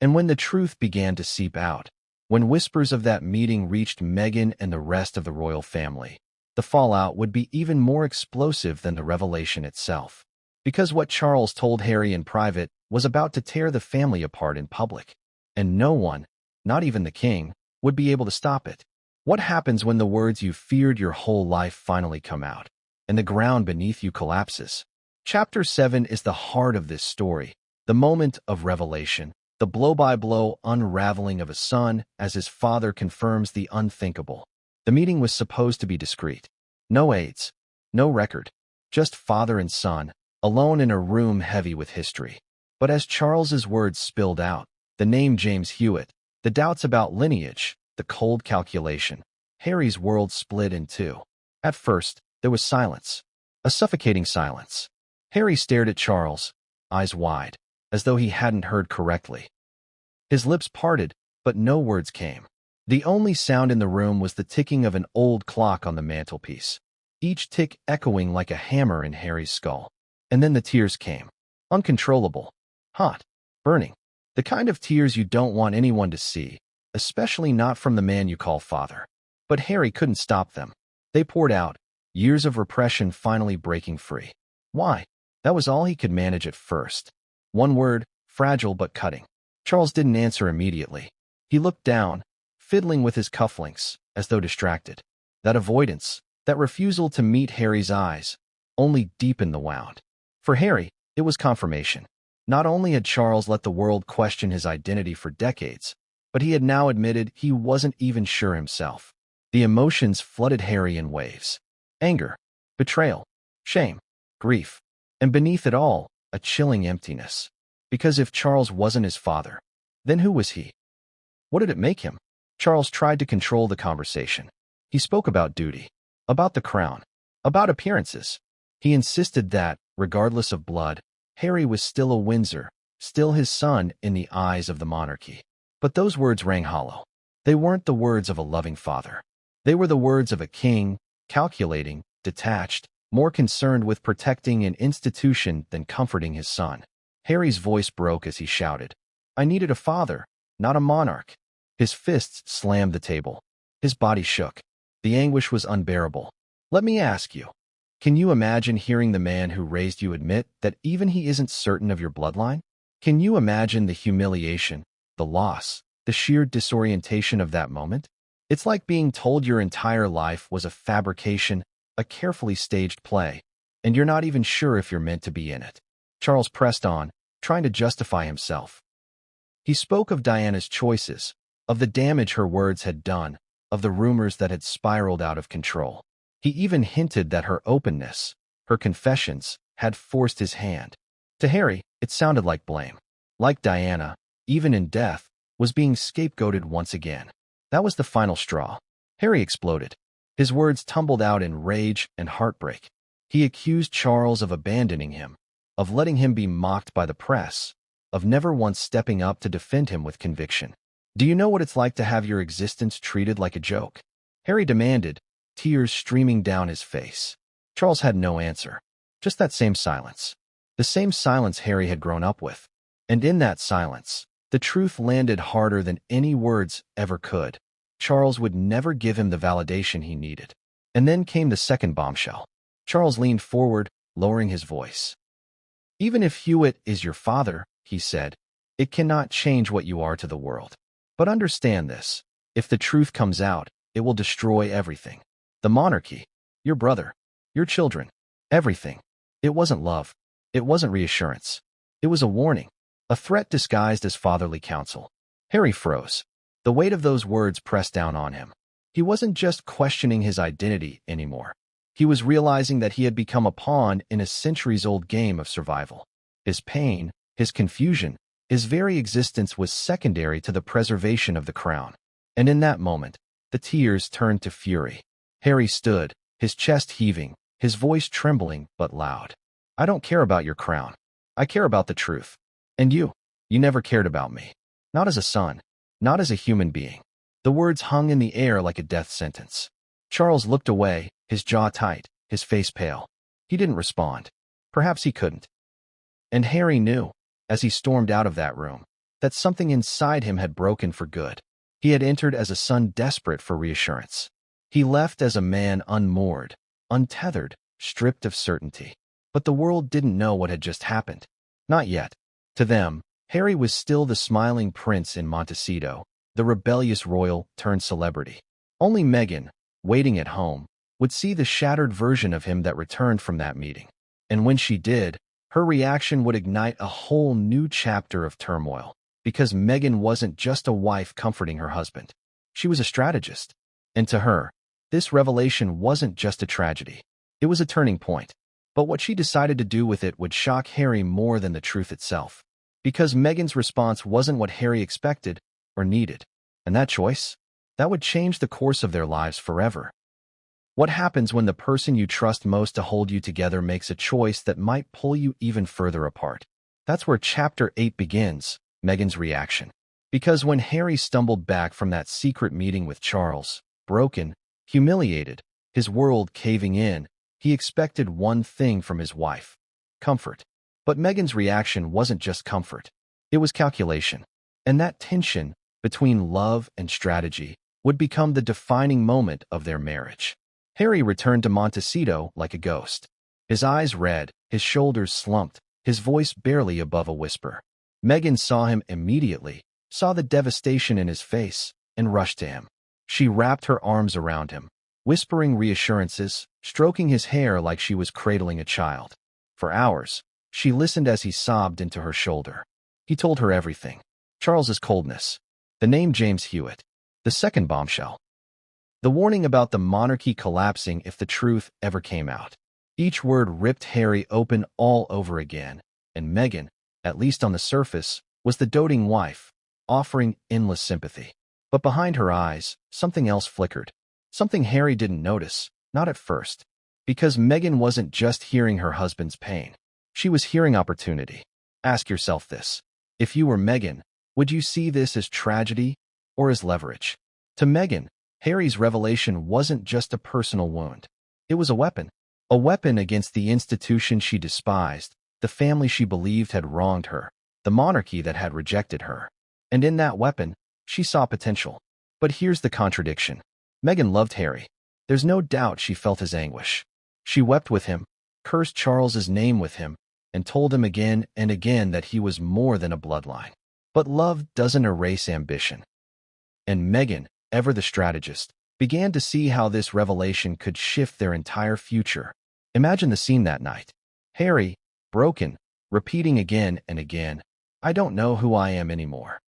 And when the truth began to seep out, when whispers of that meeting reached Meghan and the rest of the royal family, the fallout would be even more explosive than the revelation itself. Because what Charles told Harry in private was about to tear the family apart in public. And no one, not even the king, would be able to stop it. What happens when the words you feared your whole life finally come out, and the ground beneath you collapses? Chapter 7 is the heart of this story, the moment of revelation, the blow-by-blow unraveling of a son as his father confirms the unthinkable. The meeting was supposed to be discreet. No aides, no record, just father and son, alone in a room heavy with history. But as Charles's words spilled out, the name James Hewitt, the doubts about lineage, the cold calculation, Harry's world split in two. At first, there was silence, a suffocating silence. Harry stared at Charles, eyes wide, as though he hadn't heard correctly. His lips parted, but no words came. The only sound in the room was the ticking of an old clock on the mantelpiece, each tick echoing like a hammer in Harry's skull. And then the tears came. Uncontrollable. Hot. Burning. The kind of tears you don't want anyone to see, especially not from the man you call father. But Harry couldn't stop them. They poured out, years of repression finally breaking free. Why? That was all he could manage at first. One word, fragile but cutting. Charles didn't answer immediately. He looked down, fiddling with his cufflinks, as though distracted. That avoidance, that refusal to meet Harry's eyes, only deepened the wound. For Harry, it was confirmation. Not only had Charles let the world question his identity for decades, but he had now admitted he wasn't even sure himself. The emotions flooded Harry in waves. Anger, betrayal, shame, grief. And beneath it all, a chilling emptiness. Because if Charles wasn't his father, then who was he? What did it make him? Charles tried to control the conversation. He spoke about duty, about the crown, about appearances. He insisted that, regardless of blood, Harry was still a Windsor, still his son in the eyes of the monarchy. But those words rang hollow. They weren't the words of a loving father. They were the words of a king, calculating, detached, more concerned with protecting an institution than comforting his son. Harry's voice broke as he shouted, "I needed a father, not a monarch." His fists slammed the table. His body shook. The anguish was unbearable. "Let me ask you, can you imagine hearing the man who raised you admit that even he isn't certain of your bloodline? Can you imagine the humiliation, the loss, the sheer disorientation of that moment? It's like being told your entire life was a fabrication, a carefully staged play, and you're not even sure if you're meant to be in it." Charles pressed on, trying to justify himself. He spoke of Diana's choices, of the damage her words had done, of the rumors that had spiraled out of control. He even hinted that her openness, her confessions, had forced his hand. To Harry, it sounded like blame. Like Diana, even in death, was being scapegoated once again. That was the final straw. Harry exploded. His words tumbled out in rage and heartbreak. He accused Charles of abandoning him, of letting him be mocked by the press, of never once stepping up to defend him with conviction. "Do you know what it's like to have your existence treated like a joke?" Harry demanded, tears streaming down his face. Charles had no answer, just that same silence. The same silence Harry had grown up with. And in that silence, the truth landed harder than any words ever could. Charles would never give him the validation he needed. And then came the second bombshell. Charles leaned forward, lowering his voice. "Even if Hewitt is your father," he said, "it cannot change what you are to the world. But understand this, if the truth comes out, it will destroy everything. The monarchy, your brother, your children, everything. It wasn't love. It wasn't reassurance. It was a warning, a threat disguised as fatherly counsel." Harry froze. The weight of those words pressed down on him. He wasn't just questioning his identity anymore. He was realizing that he had become a pawn in a centuries-old game of survival. His pain, his confusion, his very existence was secondary to the preservation of the crown. And in that moment, the tears turned to fury. Harry stood, his chest heaving, his voice trembling but loud. "I don't care about your crown. I care about the truth. And you never cared about me. Not as a son, not as a human being." The words hung in the air like a death sentence. Charles looked away, his jaw tight, his face pale. He didn't respond. Perhaps he couldn't. And Harry knew, as he stormed out of that room, that something inside him had broken for good. He had entered as a son desperate for reassurance. He left as a man unmoored, untethered, stripped of certainty. But the world didn't know what had just happened. Not yet. To them, Harry was still the smiling prince in Montecito, the rebellious royal turned celebrity. Only Meghan, waiting at home, would see the shattered version of him that returned from that meeting. And when she did, her reaction would ignite a whole new chapter of turmoil. Because Meghan wasn't just a wife comforting her husband. She was a strategist. And to her, this revelation wasn't just a tragedy. It was a turning point. But what she decided to do with it would shock Harry more than the truth itself. Because Meghan's response wasn't what Harry expected or needed. And that choice? That would change the course of their lives forever. What happens when the person you trust most to hold you together makes a choice that might pull you even further apart? That's where Chapter 8 begins, Meghan's reaction. Because when Harry stumbled back from that secret meeting with Charles, broken, humiliated, his world caving in, he expected one thing from his wife: comfort. But Meghan's reaction wasn't just comfort. It was calculation. And that tension between love and strategy would become the defining moment of their marriage. Harry returned to Montecito like a ghost. His eyes red, his shoulders slumped, his voice barely above a whisper. Meghan saw him immediately, saw the devastation in his face, and rushed to him. She wrapped her arms around him, whispering reassurances, stroking his hair like she was cradling a child. For hours, she listened as he sobbed into her shoulder. He told her everything. Charles's coldness, the name James Hewitt, the second bombshell, the warning about the monarchy collapsing if the truth ever came out. Each word ripped Harry open all over again, and Meghan, at least on the surface, was the doting wife, offering endless sympathy. But behind her eyes, something else flickered. Something Harry didn't notice, not at first. Because Meghan wasn't just hearing her husband's pain. She was hearing opportunity. Ask yourself this. If you were Meghan, would you see this as tragedy or as leverage? To Meghan, Harry's revelation wasn't just a personal wound. It was a weapon. A weapon against the institution she despised, the family she believed had wronged her, the monarchy that had rejected her. And in that weapon, she saw potential. But here's the contradiction. Meghan loved Harry. There's no doubt she felt his anguish. She wept with him, cursed Charles's name with him, and told him again and again that he was more than a bloodline. But love doesn't erase ambition. And Meghan, ever the strategist, began to see how this revelation could shift their entire future. Imagine the scene that night. Harry, broken, repeating again and again, "I don't know who I am anymore."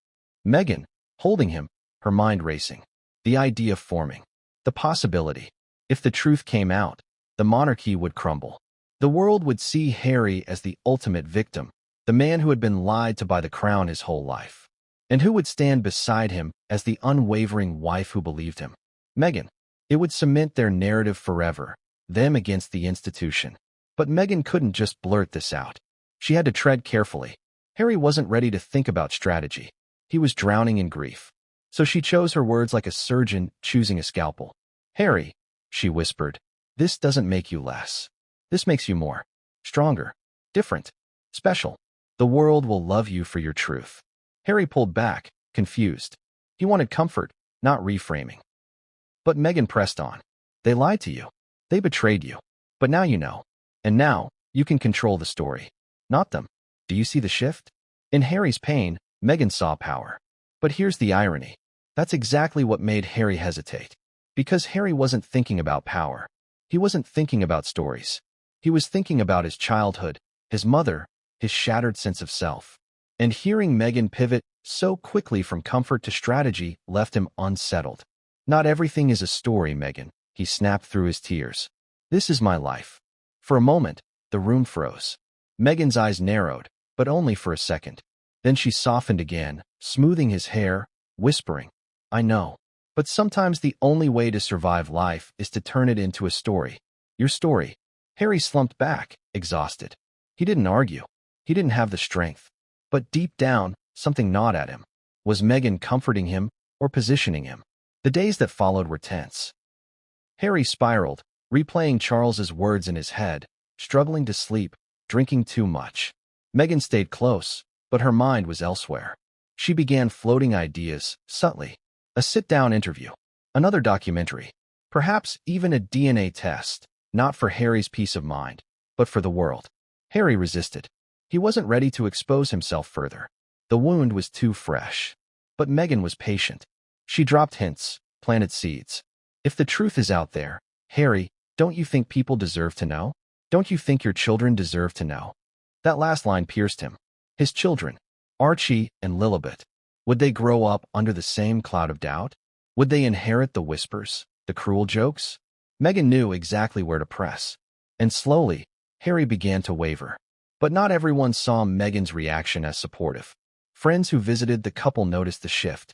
Meghan, holding him, her mind racing. The idea forming. The possibility. If the truth came out, the monarchy would crumble. The world would see Harry as the ultimate victim, the man who had been lied to by the crown his whole life. And who would stand beside him as the unwavering wife who believed him? Meghan. It would cement their narrative forever, them against the institution. But Meghan couldn't just blurt this out. She had to tread carefully. Harry wasn't ready to think about strategy. He was drowning in grief. So she chose her words like a surgeon choosing a scalpel. "Harry," she whispered, "this doesn't make you less. This makes you more. Stronger. Different. Special. The world will love you for your truth." Harry pulled back, confused. He wanted comfort, not reframing. But Meghan pressed on. "They lied to you. They betrayed you. But now you know. And now, you can control the story. Not them. Do you see the shift?" In Harry's pain, Meghan saw power. But here's the irony. That's exactly what made Harry hesitate. Because Harry wasn't thinking about power. He wasn't thinking about stories. He was thinking about his childhood, his mother, his shattered sense of self. And hearing Meghan pivot so quickly from comfort to strategy left him unsettled. "Not everything is a story, Meghan," he snapped through his tears. "This is my life." For a moment, the room froze. Meghan's eyes narrowed, but only for a second. Then she softened again, smoothing his hair, whispering, "I know. But sometimes the only way to survive life is to turn it into a story. Your story." Harry slumped back, exhausted. He didn't argue. He didn't have the strength. But deep down, something gnawed at him. Was Meghan comforting him or positioning him? The days that followed were tense. Harry spiraled, replaying Charles's words in his head, struggling to sleep, drinking too much. Meghan stayed close, but her mind was elsewhere. She began floating ideas, subtly. A sit-down interview. Another documentary. Perhaps even a DNA test, not for Harry's peace of mind, but for the world. Harry resisted. He wasn't ready to expose himself further. The wound was too fresh. But Meghan was patient. She dropped hints, planted seeds. "If the truth is out there, Harry, don't you think people deserve to know? Don't you think your children deserve to know?" That last line pierced him. His children, Archie and Lilibet, would they grow up under the same cloud of doubt? Would they inherit the whispers, the cruel jokes? Meghan knew exactly where to press. And slowly, Harry began to waver. But not everyone saw Meghan's reaction as supportive. Friends who visited the couple noticed the shift.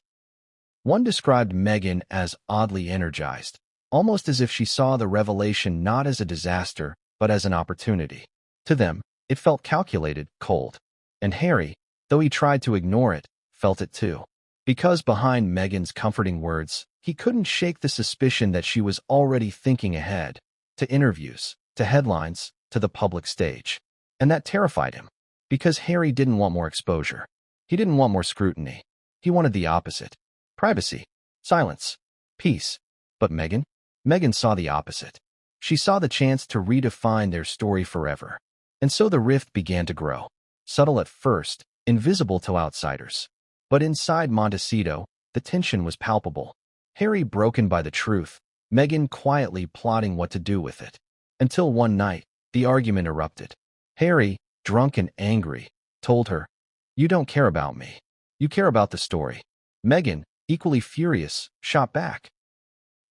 One described Meghan as oddly energized, almost as if she saw the revelation not as a disaster, but as an opportunity. To them, it felt calculated, cold. And Harry, though he tried to ignore it, felt it too. Because behind Meghan's comforting words, he couldn't shake the suspicion that she was already thinking ahead, to interviews, to headlines, to the public stage. And that terrified him. Because Harry didn't want more exposure. He didn't want more scrutiny. He wanted the opposite. Privacy. Silence. Peace. But Meghan? Meghan saw the opposite. She saw the chance to redefine their story forever. And so the rift began to grow. Subtle at first, invisible to outsiders. But inside Montecito, the tension was palpable. Harry broken by the truth, Meghan quietly plotting what to do with it. Until one night, the argument erupted. Harry, drunk and angry, told her, "You don't care about me. You care about the story." Meghan, equally furious, shot back.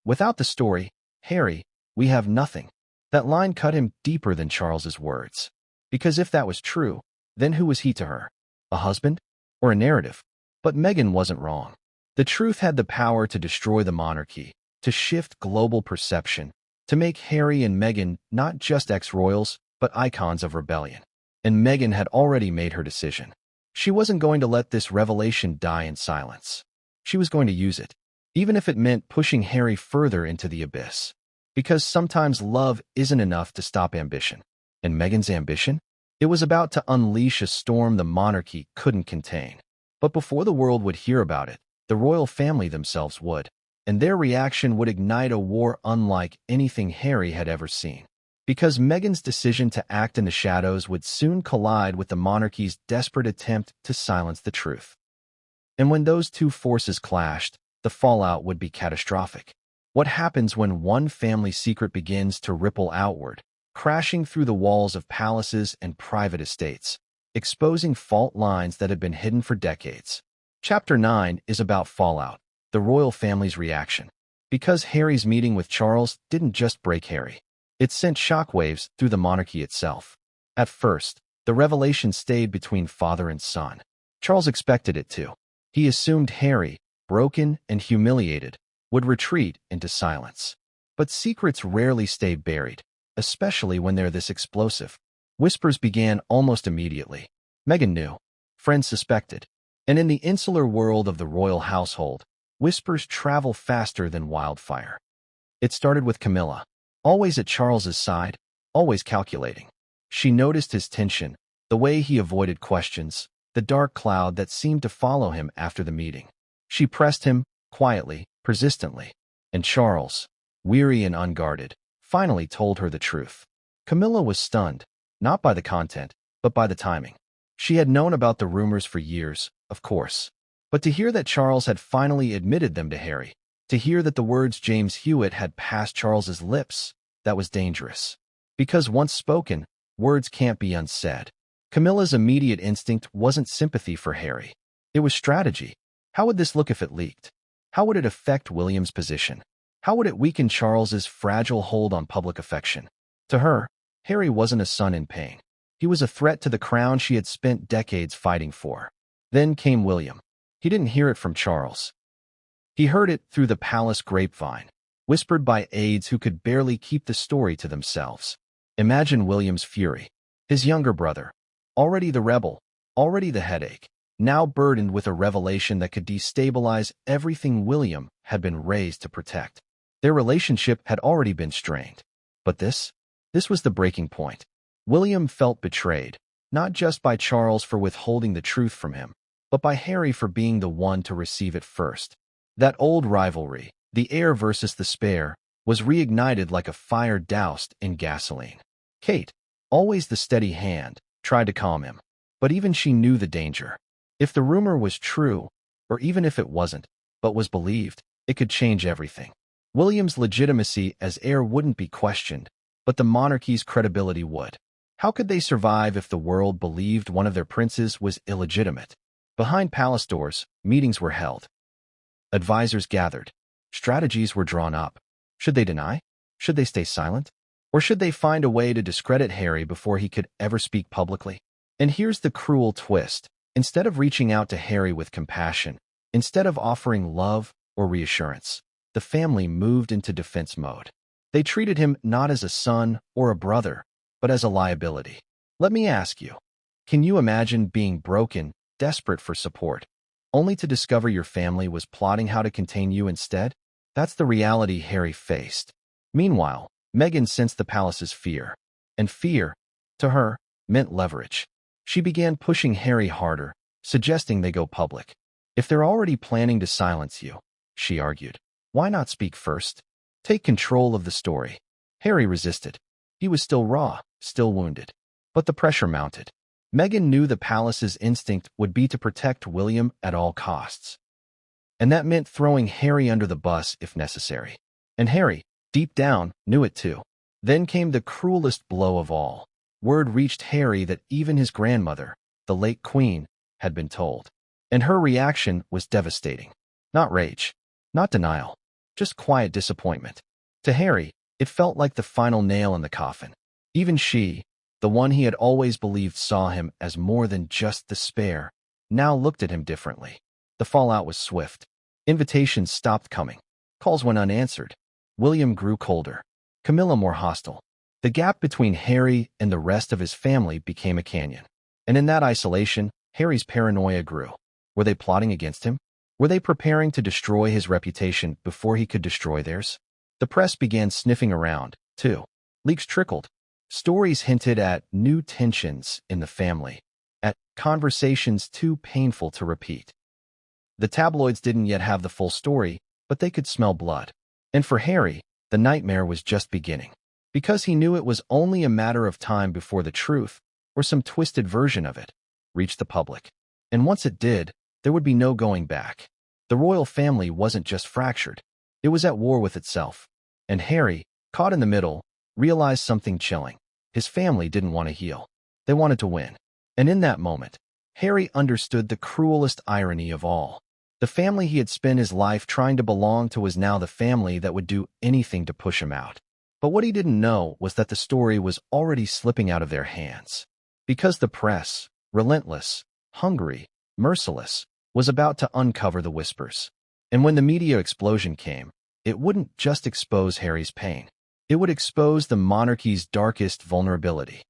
"Without the story, Harry, we have nothing. That line cut him deeper than Charles's words. Because if that was true, then who was he to her? A husband? Or a narrative? But Meghan wasn't wrong. The truth had the power to destroy the monarchy, to shift global perception, to make Harry and Meghan not just ex-royals, but icons of rebellion. And Meghan had already made her decision. She wasn't going to let this revelation die in silence. She was going to use it, even if it meant pushing Harry further into the abyss. Because sometimes love isn't enough to stop ambition. And Meghan's ambition? It was about to unleash a storm the monarchy couldn't contain. But before the world would hear about it, the royal family themselves would. And their reaction would ignite a war unlike anything Harry had ever seen. Because Meghan's decision to act in the shadows would soon collide with the monarchy's desperate attempt to silence the truth. And when those two forces clashed, the fallout would be catastrophic. What happens when one family secret begins to ripple outward, crashing through the walls of palaces and private estates, exposing fault lines that had been hidden for decades? Chapter 9 is about fallout, the royal family's reaction. Because Harry's meeting with Charles didn't just break Harry. It sent shockwaves through the monarchy itself. At first, the revelation stayed between father and son. Charles expected it to. He assumed Harry, broken and humiliated, would retreat into silence. But secrets rarely stay buried, especially when they're this explosive. Whispers began almost immediately. Meghan knew. Friends suspected. And in the insular world of the royal household, whispers travel faster than wildfire. It started with Camilla. Always at Charles's side, always calculating. She noticed his tension, the way he avoided questions, the dark cloud that seemed to follow him after the meeting. She pressed him, quietly, persistently. And Charles, weary and unguarded, finally told her the truth. Camilla was stunned, not by the content, but by the timing. She had known about the rumors for years, of course. But to hear that Charles had finally admitted them to Harry, to hear that the words James Hewitt had passed Charles's lips, that was dangerous. Because once spoken, words can't be unsaid. Camilla's immediate instinct wasn't sympathy for Harry. It was strategy. How would this look if it leaked? How would it affect William's position? How would it weaken Charles's fragile hold on public affection? To her, Harry wasn't a son in pain. He was a threat to the crown she had spent decades fighting for. Then came William. He didn't hear it from Charles. He heard it through the palace grapevine, whispered by aides who could barely keep the story to themselves. Imagine William's fury. His younger brother, already the rebel, already the headache, now burdened with a revelation that could destabilize everything William had been raised to protect. Their relationship had already been strained. But this was the breaking point. William felt betrayed, not just by Charles for withholding the truth from him, but by Harry for being the one to receive it first. That old rivalry, the heir versus the spare, was reignited like a fire doused in gasoline. Kate, always the steady hand, tried to calm him. But even she knew the danger. If the rumor was true, or even if it wasn't, but was believed, it could change everything. William's legitimacy as heir wouldn't be questioned, but the monarchy's credibility would. How could they survive if the world believed one of their princes was illegitimate? Behind palace doors, meetings were held. Advisors gathered. Strategies were drawn up. Should they deny? Should they stay silent? Or should they find a way to discredit Harry before he could ever speak publicly? And here's the cruel twist. Instead of reaching out to Harry with compassion, instead of offering love or reassurance, the family moved into defense mode. They treated him not as a son or a brother, but as a liability. Let me ask you, can you imagine being broken, desperate for support, only to discover your family was plotting how to contain you instead? That's the reality Harry faced. Meanwhile, Meghan sensed the palace's fear. And fear, to her, meant leverage. She began pushing Harry harder, suggesting they go public. If they're already planning to silence you, she argued, why not speak first? Take control of the story. Harry resisted. He was still raw, still wounded. But the pressure mounted. Meghan knew the palace's instinct would be to protect William at all costs. And that meant throwing Harry under the bus if necessary. And Harry, deep down, knew it too. Then came the cruelest blow of all. Word reached Harry that even his grandmother, the late Queen, had been told. And her reaction was devastating. Not rage, not denial, just quiet disappointment. To Harry, It felt like the final nail in the coffin. Even she, the one he had always believed saw him as more than just the spare, now looked at him differently. The fallout was swift. Invitations stopped coming. Calls went unanswered. William grew colder. Camilla more hostile. The gap between Harry and the rest of his family became a canyon. And in that isolation, Harry's paranoia grew. Were they plotting against him? Were they preparing to destroy his reputation before he could destroy theirs? The press began sniffing around, too. Leaks trickled. Stories hinted at new tensions in the family, at conversations too painful to repeat. The tabloids didn't yet have the full story, but they could smell blood. And for Harry, the nightmare was just beginning. Because he knew it was only a matter of time before the truth, or some twisted version of it, reached the public. And once it did, there would be no going back. The royal family wasn't just fractured. It was at war with itself. And Harry, caught in the middle, realized something chilling. His family didn't want to heal. They wanted to win. And in that moment, Harry understood the cruelest irony of all. The family he had spent his life trying to belong to was now the family that would do anything to push him out. But what he didn't know was that the story was already slipping out of their hands. Because the press, relentless, hungry, merciless, was about to uncover the whispers. And when the media explosion came, it wouldn't just expose Harry's pain. It would expose the monarchy's darkest vulnerability.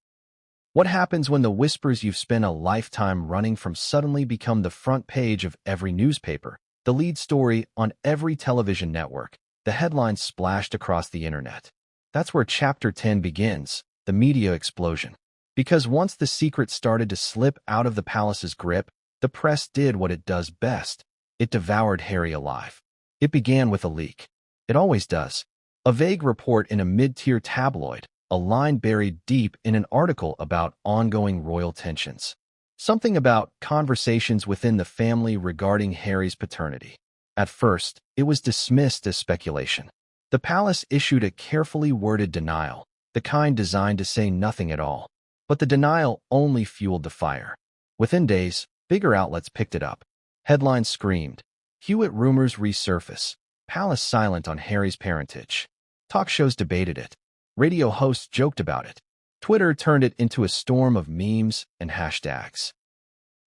What happens when the whispers you've spent a lifetime running from suddenly become the front page of every newspaper, the lead story on every television network, the headlines splashed across the internet? That's where Chapter 10 begins, the media explosion. Because once the secret started to slip out of the palace's grip, the press did what it does best. It devoured Harry alive. It began with a leak. It always does. A vague report in a mid-tier tabloid, a line buried deep in an article about ongoing royal tensions. Something about conversations within the family regarding Harry's paternity. At first, it was dismissed as speculation. The palace issued a carefully worded denial, the kind designed to say nothing at all. But the denial only fueled the fire. Within days, bigger outlets picked it up. Headlines screamed. Hewitt rumors resurface. Palace silent on Harry's parentage. Talk shows debated it. Radio hosts joked about it. Twitter turned it into a storm of memes and hashtags.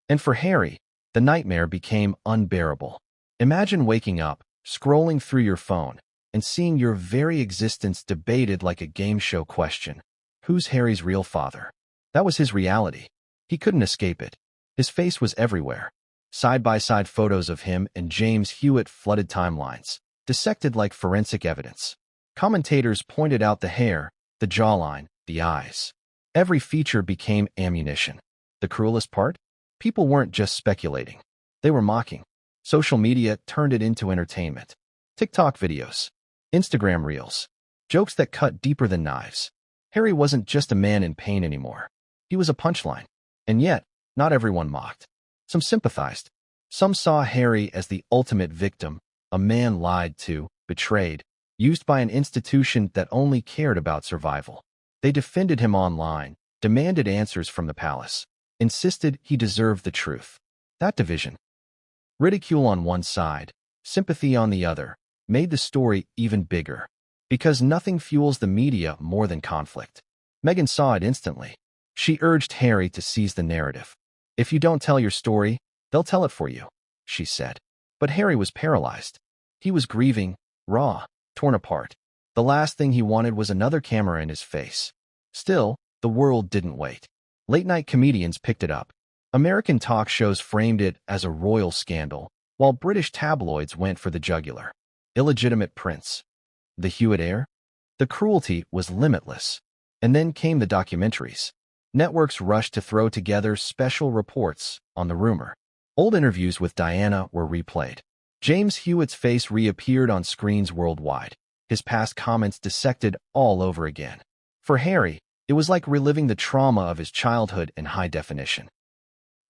And for Harry, the nightmare became unbearable. Imagine waking up, scrolling through your phone, and seeing your very existence debated like a game show question. Who's Harry's real father? That was his reality. He couldn't escape it. His face was everywhere. Side-by-side photos of him and James Hewitt flooded timelines, dissected like forensic evidence. Commentators pointed out the hair, the jawline, the eyes. Every feature became ammunition. The cruelest part? People weren't just speculating. They were mocking. Social media turned it into entertainment. TikTok videos, Instagram reels, jokes that cut deeper than knives. Harry wasn't just a man in pain anymore. He was a punchline. And yet, not everyone mocked. Some sympathized. Some saw Harry as the ultimate victim, a man lied to, betrayed, used by an institution that only cared about survival. They defended him online, demanded answers from the palace, insisted he deserved the truth. That division, ridicule on one side, sympathy on the other, made the story even bigger. Because nothing fuels the media more than conflict. Meghan saw it instantly. She urged Harry to seize the narrative. If you don't tell your story, they'll tell it for you, she said. But Harry was paralyzed. He was grieving, raw, torn apart. The last thing he wanted was another camera in his face. Still, the world didn't wait. Late-night comedians picked it up. American talk shows framed it as a royal scandal, while British tabloids went for the jugular. Illegitimate prince. The Hewitt heir? The cruelty was limitless. And then came the documentaries. Networks rushed to throw together special reports on the rumor. Old interviews with Diana were replayed. James Hewitt's face reappeared on screens worldwide, his past comments dissected all over again. For Harry, it was like reliving the trauma of his childhood in high definition.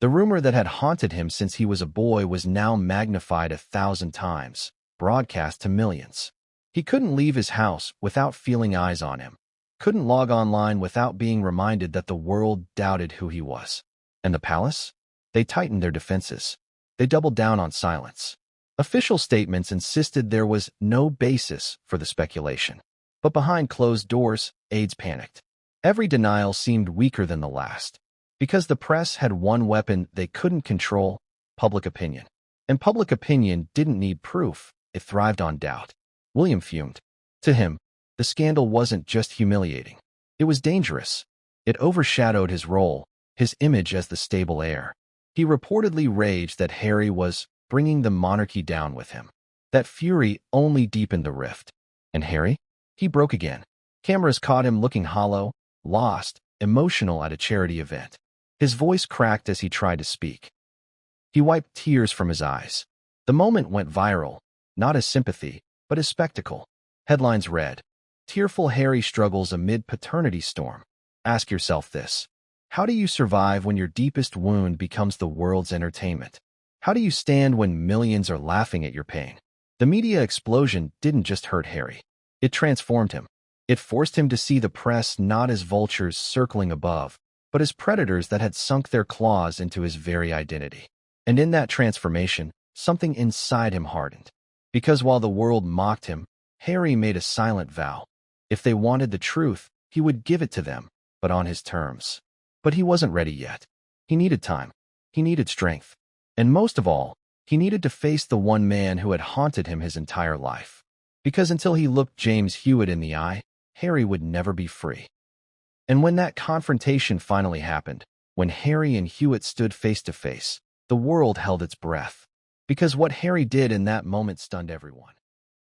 The rumor that had haunted him since he was a boy was now magnified 1,000 times, broadcast to millions. He couldn't leave his house without feeling eyes on him. Couldn't log online without being reminded that the world doubted who he was. And the palace? They tightened their defenses. They doubled down on silence. Official statements insisted there was no basis for the speculation. But behind closed doors, aides panicked. Every denial seemed weaker than the last, because the press had one weapon they couldn't control: public opinion. And public opinion didn't need proof, it thrived on doubt. William fumed. To him, the scandal wasn't just humiliating. It was dangerous. It overshadowed his role, his image as the stable heir. He reportedly raged that Harry was bringing the monarchy down with him. That fury only deepened the rift. And Harry? He broke again. Cameras caught him looking hollow, lost, emotional at a charity event. His voice cracked as he tried to speak. He wiped tears from his eyes. The moment went viral, not as sympathy, but as spectacle. Headlines read, "Tearful Harry struggles amid paternity storm." Ask yourself this. How do you survive when your deepest wound becomes the world's entertainment? How do you stand when millions are laughing at your pain? The media explosion didn't just hurt Harry. It transformed him. It forced him to see the press not as vultures circling above, but as predators that had sunk their claws into his very identity. And in that transformation, something inside him hardened. Because while the world mocked him, Harry made a silent vow. If they wanted the truth, he would give it to them, but on his terms. But he wasn't ready yet. He needed time. He needed strength. And most of all, he needed to face the one man who had haunted him his entire life. Because until he looked James Hewitt in the eye, Harry would never be free. And when that confrontation finally happened, when Harry and Hewitt stood face to face, the world held its breath. Because what Harry did in that moment stunned everyone.